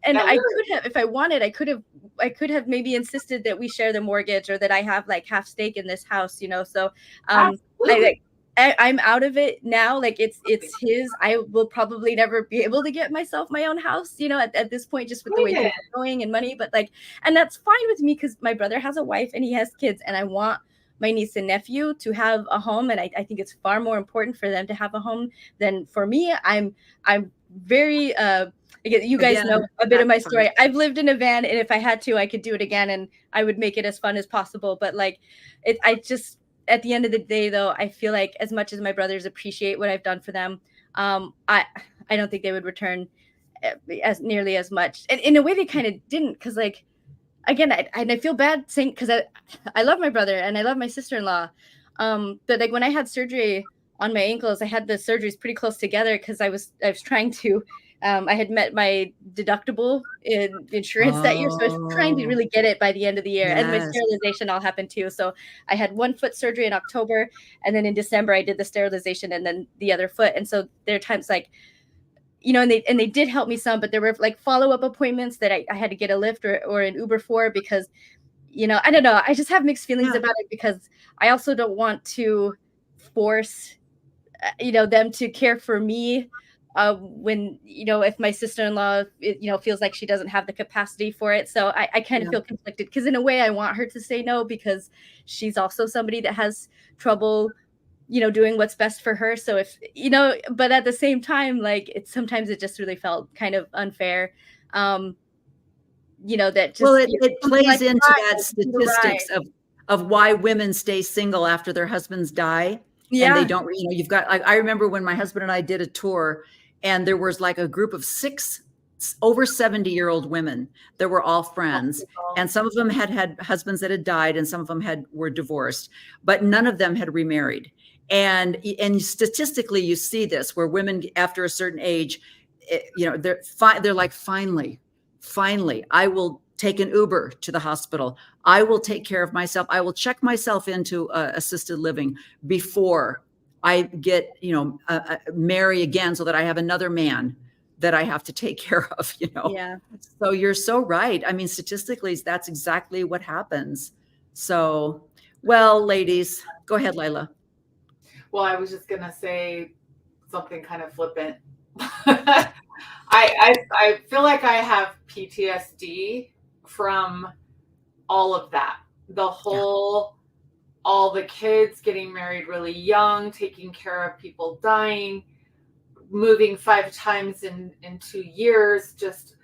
And I could have, if I wanted, I could have maybe insisted that we share the mortgage, or that I have like half stake in this house, so I'm out of it now. Like, it's his. I will probably never be able to get myself my own house, at this point, just with the way things are going and money. But and that's fine with me, because my brother has a wife and he has kids, and I want my niece and nephew to have a home. And I think it's far more important for them to have a home than for me. I'm very, you guys know a bit of my story. I've lived in a van, and if I had to, I could do it again, and I would make it as fun as possible. But at the end of the day, though, I feel like, as much as my brothers appreciate what I've done for them, I don't think they would return as nearly as much. And in a way, they kind of didn't, because again, I feel bad saying, because I love my brother and I love my sister-in-law, but when I had surgery on my ankles, I had the surgeries pretty close together, because I was trying to. I had met my deductible in insurance that year, so I was trying to really get it by the end of the year. Yes. And my sterilization all happened too. So I had one foot surgery in October, and then in December I did the sterilization, and then the other foot. And so there are times and they did help me some, but there were follow-up appointments that I had to get a Lyft or an Uber for, because I don't know. I just have mixed feelings about it, because I also don't want to force them to care for me. When if my sister-in-law feels like she doesn't have the capacity for it. So I kind of feel conflicted, because in a way I want her to say no, because she's also somebody that has trouble doing what's best for her. So if but at the same time, sometimes it just really felt kind of unfair. That just, it plays into that statistics of why women stay single after their husbands die. And they don't, you've got, I remember when my husband and I did a tour, and there was a group of 6 over 70-year-old women that were all friends. And some of them had husbands that had died, and some of them were divorced, but none of them had remarried. And statistically, you see this, where women after a certain age, they're like, finally, I will take an Uber to the hospital. I will take care of myself. I will check myself into assisted living before I get, marry again, so that I have another man that I have to take care of, you know? Yeah. So you're so right. I mean, statistically, that's exactly what happens. So, well, ladies, go ahead, Lila. Well, I was just gonna say something kind of flippant. I feel like I have PTSD from all of that. The whole, all the kids getting married really young, taking care of people dying, moving 5 times in 2 years, just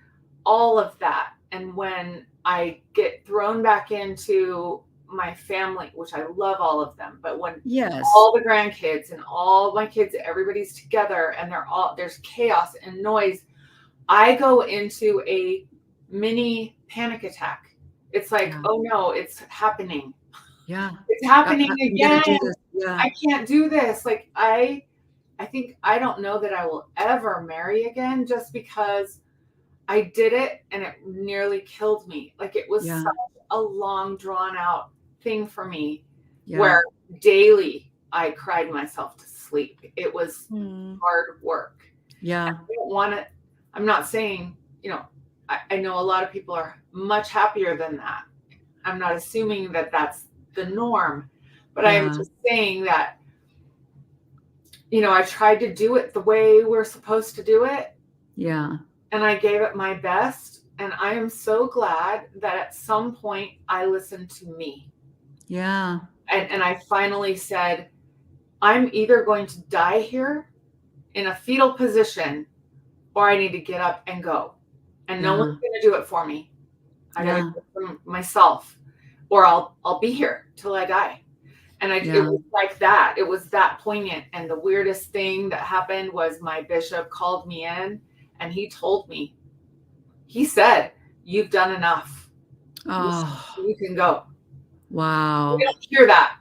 all of that. And when I get thrown back into my family, which I love all of them, but when Yes. all the grandkids and all my kids, everybody's together and there's chaos and noise, I go into a mini panic attack. It's like, Yeah. oh no, it's happening. Yeah. It's happening I'm again. gonna do this. Yeah. I can't do this. Like I think I don't know that I will ever marry again just because I did it and it nearly killed me. Like it was Yeah. such a long drawn out thing for me Yeah. where daily I cried myself to sleep. It was Hmm. hard work. Yeah. I don't want to, I'm not saying, you know, I know a lot of people are much happier than that. I'm not assuming that that's the norm, but I am Yeah. just saying that, you know, I tried to do it the way we're supposed to do it, Yeah. and I gave it my best. And I am so glad that at some point I listened to me. Yeah. And I finally said, I'm either going to die here in a fetal position or I need to get up and go. And no one's going to do it for me. I got to do it for myself, or I'll be here till I die. And it was like that. It was that poignant. And the weirdest thing that happened was my bishop called me in and he told me, he said, you've done enough. Oh, You can go. wow. You don't hear that.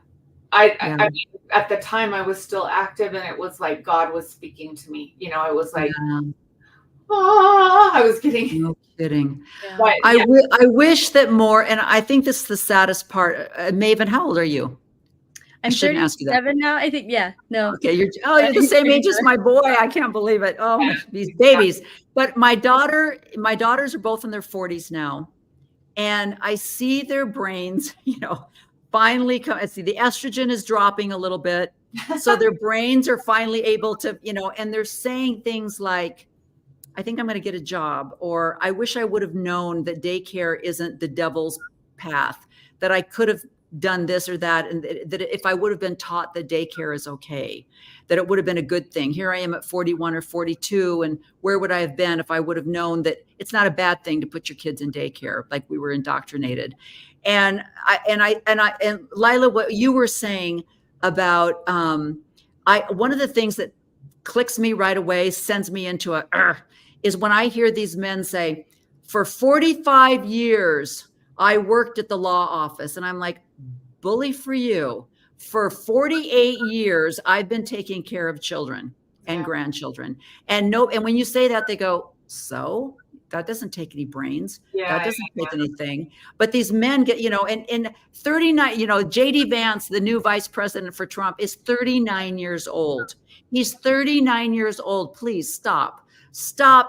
I mean, at the time I was still active and it was like God was speaking to me. You know, it was like, I was getting. No kidding. Yeah. But, I wish that more, and I think this is the saddest part. Maven, how old are you? I'm shouldn't ask you that. 37 now. I think, yeah, no. Okay, you're the same age as my boy. I can't believe it. Oh, these babies. But my daughters are both in their 40s now. And I see their brains, you know, finally come. I see the estrogen is dropping a little bit. So their brains are finally able to, you know, and they're saying things like, I think I'm going to get a job, or I wish I would have known that daycare isn't the devil's path, that I could have done this or that, and that if I would have been taught that daycare is okay, that it would have been a good thing. Here I am at 41 or 42, and where would I have been if I would have known that it's not a bad thing to put your kids in daycare, like we were indoctrinated. And Lila, what you were saying about one of the things that clicks me right away, sends me into is when I hear these men say, for 45 years, I worked at the law office. And I'm like, bully for you. For 48 years, I've been taking care of children and grandchildren. And when you say that, they go, so that doesn't take any brains. That doesn't take anything. But these men get, you know, and 39, you know, JD Vance, the new vice president for Trump, is 39 years old. He's 39 years old. Please stop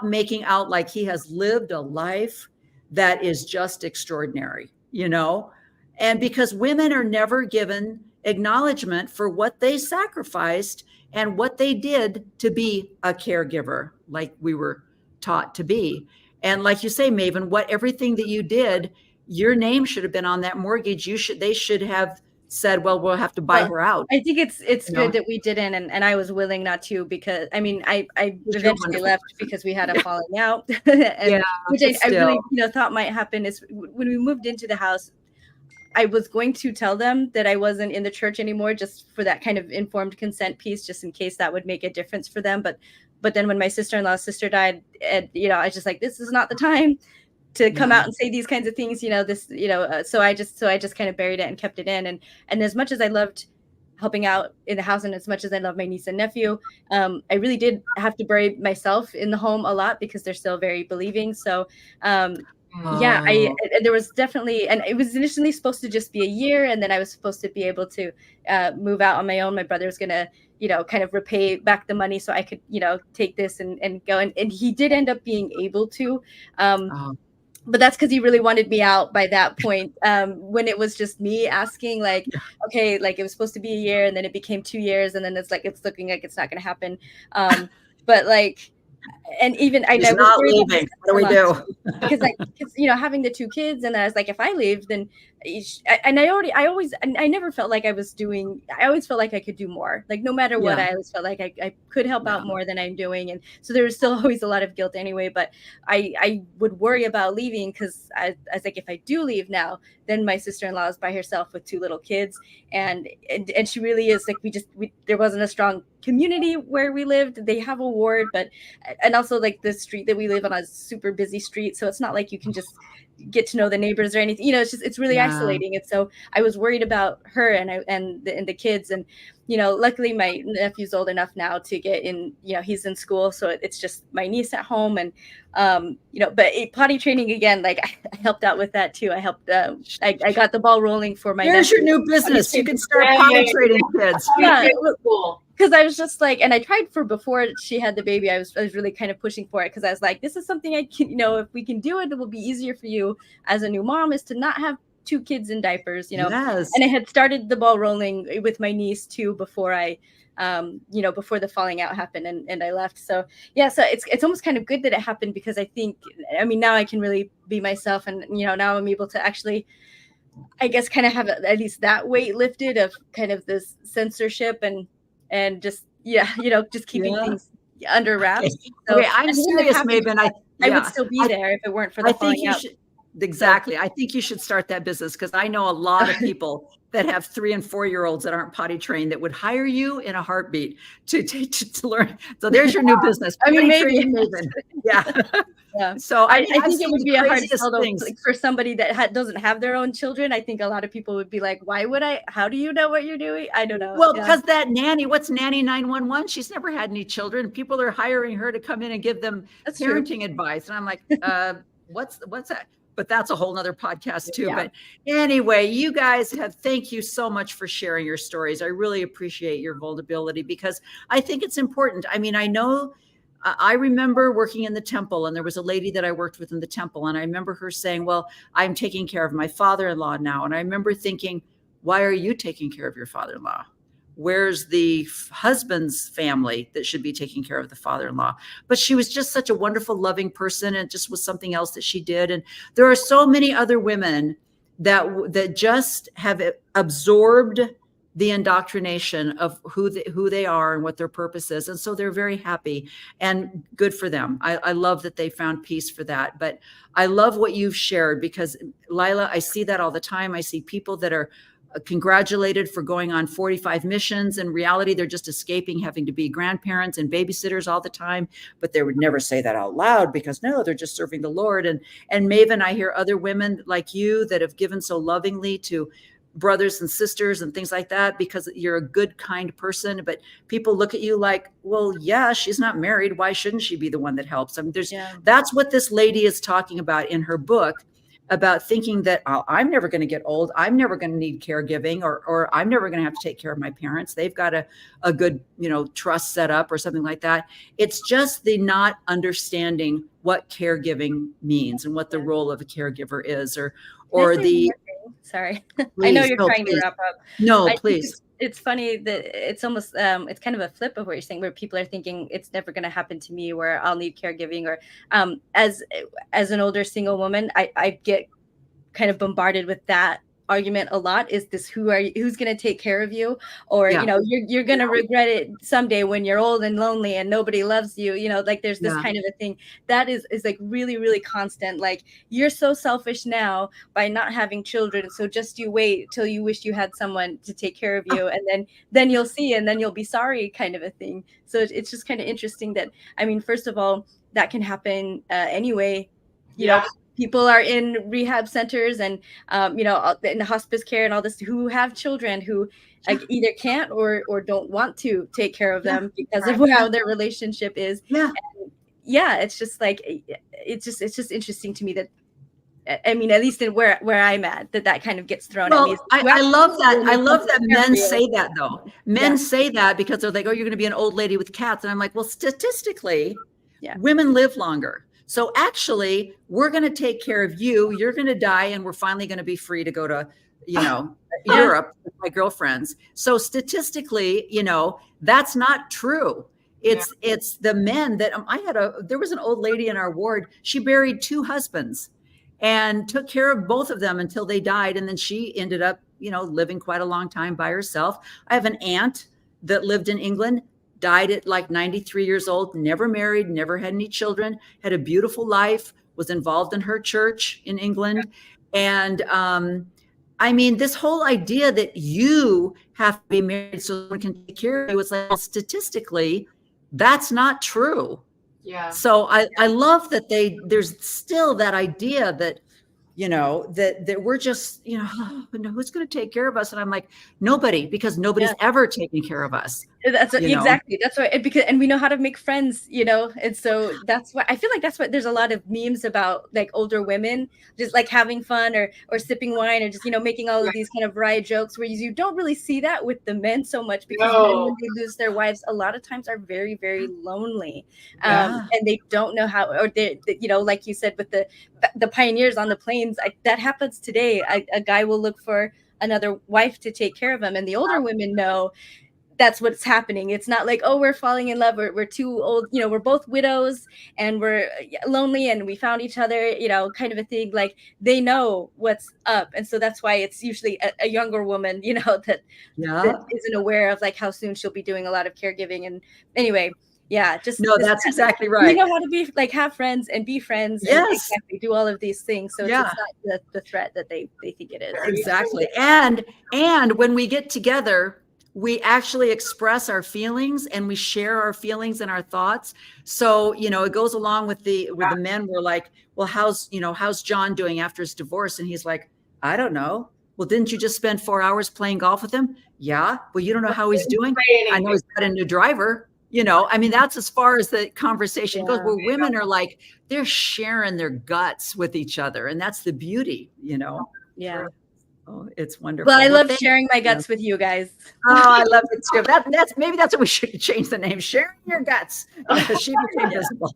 making out like he has lived a life that is just extraordinary, you know? And because women are never given acknowledgement for what they sacrificed and what they did to be a caregiver, like we were taught to be. And like you say, Maven, everything that you did, your name should have been on that mortgage. They should have said, well, we'll have to buy her out. I think it's good that we didn't, and I was willing not to, because I mean I eventually left because we had a falling out, and which I really, you know, thought might happen is when we moved into the house. I was going to tell them that I wasn't in the church anymore, just for that kind of informed consent piece, just in case that would make a difference for them. But then when my sister-in-law's sister died, and you know, I was just like, this is not the time to come out and say these kinds of things, you know, this, you know, so I just kind of buried it and kept it in. And as much as I loved helping out in the house, and as much as I love my niece and nephew, I really did have to bury myself in the home a lot because they're still very believing. So, there was definitely, and it was initially supposed to just be a year, and then I was supposed to be able to move out on my own. My brother was gonna, kind of repay back the money so I could, take this and go. And he did end up being able to. But that's because he really wanted me out by that point. When it was just me asking, like, okay, like it was supposed to be a year, and then it became 2 years, and then it's looking like it's not going to happen. But like, and even I He's was not worried about leaving. What do we do? because like having the 2 kids, and I was like, if I leave, then I never felt like I always felt like I could do more. Like no matter what, I always felt like I could help out more than I'm doing, and so there was still always a lot of guilt anyway. But I would worry about leaving because I was like, if I do leave now, then my sister-in-law is by herself with 2 little kids, and she really is like there wasn't a strong community where we lived. They have a ward, and also like the street that we live on is a super busy street, so it's not like you can just get to know the neighbors or anything. It's really isolating. And so I was worried about her and the kids, and luckily my nephew's old enough now to get in, he's in school, so it's just my niece at home. And but potty training again, like I helped out with that too. I helped I got the ball rolling for my There's nephew. your new business. You can start potty training kids. Yeah, Cool. because I was just like, and I tried before she had the baby, I was really kind of pushing for it, because I was like, this is something I can, if we can do it, it will be easier for you as a new mom, is to not have 2 kids in diapers, Yes. And I had started the ball rolling with my niece too before I before the falling out happened and I left. So yeah, so it's almost kind of good that it happened, because I think, now I can really be myself, and now I'm able to actually, I guess, kind of have at least that weight lifted of kind of this censorship and just just keeping things under wraps. So, okay, I'm serious, Maven. I would still be there if it weren't for the falling out. Exactly. I think you should start that business, because I know a lot of people that have 3 and 4-year-olds that aren't potty trained that would hire you in a heartbeat to learn. So there's your new business. I mean, maybe. Maven. Yeah. Yeah. So I think it would be a hard sell things. for somebody that doesn't have their own children. I think a lot of people would be like, why would I? How do you know what you're doing? I don't know. Well, because that nanny, what's Nanny 911? She's never had any children. People are hiring her to come in and give them parenting advice. And I'm like, what's that? But that's a whole nother podcast too. Yeah. But anyway, you guys thank you so much for sharing your stories. I really appreciate your vulnerability, because I think it's important. I mean, I remember working in the temple, and there was a lady that I worked with in the temple. And I remember her saying, well, I'm taking care of my father-in-law now. And I remember thinking, why are you taking care of your father-in-law? Where's the husband's family that should be taking care of the father-in-law? But she was just such a wonderful, loving person, and it just was something else that she did. And there are so many other women that just have absorbed the indoctrination of who they are and what their purpose is. And so they're very happy, and good for them. I love that they found peace for that. But I love what you've shared, because Lila, I see that all the time. I see people that are congratulated for going on 45 missions. In reality, they're just escaping having to be grandparents and babysitters all the time, but they would never say that out loud, because no, they're just serving the Lord. And Maven, I hear other women like you that have given so lovingly to brothers and sisters and things like that, because you're a good, kind person. But people look at you like, well, yeah, she's not married. Why shouldn't she be the one that helps? I mean, that's what this lady is talking about in her book, about thinking that I'm never going to get old. I'm never going to need caregiving, or I'm never going to have to take care of my parents. They've got a good, trust set up or something like that. It's just the not understanding what caregiving means and what the role of a caregiver is, or the. Sorry, please, I know you're trying to wrap up. No, please. It's funny that it's almost it's kind of a flip of what you're saying, where people are thinking it's never going to happen to me, where I'll need caregiving, or as an older single woman, I get kind of bombarded with that argument a lot. Is this who's going to take care of you, or you're going to regret it someday when you're old and lonely and nobody loves you, like there's this kind of a thing that is like really, really constant. Like, you're so selfish now by not having children, so just you wait till you wish you had someone to take care of you, and then you'll see, and then you'll be sorry, kind of a thing. So it's just kind of interesting that, I mean, first of all, that can happen anyway. You know, people are in rehab centers and, in hospice care and all this, who have children who either can't or don't want to take care of them because of how their relationship is. Yeah. And it's just like, it's just interesting to me that I mean, at least in where I'm at, that kind of gets thrown at me. Well, I love that. I love that men say that, though. Men say that because they're like, oh, you're going to be an old lady with cats. And I'm like, well, statistically, women live longer. So actually, we're going to take care of you. You're going to die, and we're finally going to be free to go to, Europe with my girlfriends. So statistically, that's not true. It's the men that there was an old lady in our ward. She buried 2 husbands and took care of both of them until they died. And then she ended up, living quite a long time by herself. I have an aunt that lived in England, died at like 93 years old, never married, never had any children, had a beautiful life, was involved in her church in England. And I mean, this whole idea that you have to be married so someone can take care of you, it's like, well, statistically, that's not true. Yeah. So I love that there's still that idea that, that we're just, who's going to take care of us? And I'm like, nobody, because nobody's ever taken care of us. That's exactly. That's why, and we know how to make friends, and so that's why I feel like that's what there's a lot of memes about, like older women just like having fun or sipping wine or just, making all of these kind of wry jokes, where you don't really see that with the men so much, because men, when they lose their wives, a lot of times are very, very lonely, and they don't know how, or they, like you said, with the pioneers on the plains, that happens today. A guy will look for another wife to take care of him, and the older women know that's what's happening. It's not like, oh, we're falling in love, we're too old, we're both widows and we're lonely and we found each other, kind of a thing. Like, they know what's up. And so that's why it's usually a younger woman, that isn't aware of like how soon she'll be doing a lot of caregiving. And anyway, that's exactly right. We know how to be like, have friends and be friends. Yes. And exactly, do all of these things. So it's not the threat that they think it is. Exactly. And when we get together, we actually express our feelings and we share our feelings and our thoughts. So, it goes along with the men. We're like, well, how's John doing after his divorce? And he's like, I don't know. Well, didn't you just spend 4 hours playing golf with him? Yeah. Well, you don't know how he's doing. I know he's got a new driver. I mean, that's as far as the conversation goes, where women are like, they're sharing their guts with each other. And that's the beauty, Yeah. Oh, it's wonderful. Well, I love sharing my guts with you guys. Oh, I love it too. That's what we should change the name. Sharing your guts. Because she became visible.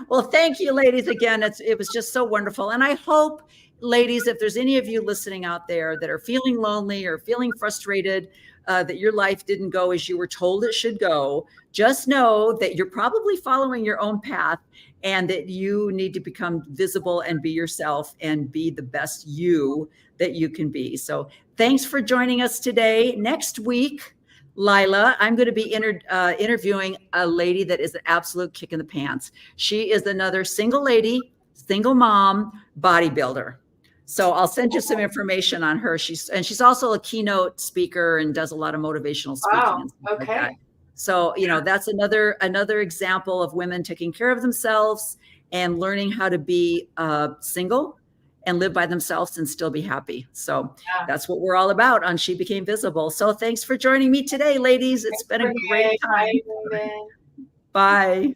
Well, thank you, ladies. Again, it was just so wonderful. And I hope, ladies, if there's any of you listening out there that are feeling lonely or feeling frustrated, that your life didn't go as you were told it should go, just know that you're probably following your own path, and that you need to become visible and be yourself and be the best you that you can be. So thanks for joining us today. Next week, Lila, I'm going to be interviewing a lady that is an absolute kick in the pants. She is another single lady, single mom, bodybuilder. So I'll send you some information on her. She's also a keynote speaker and does a lot of motivational speaking. Wow. And stuff Okay. like that. So, that's another example of women taking care of themselves and learning how to be single and live by themselves and still be happy. So that's what we're all about on She Became Visible. So thanks for joining me today, ladies. It's been a great time. Bye.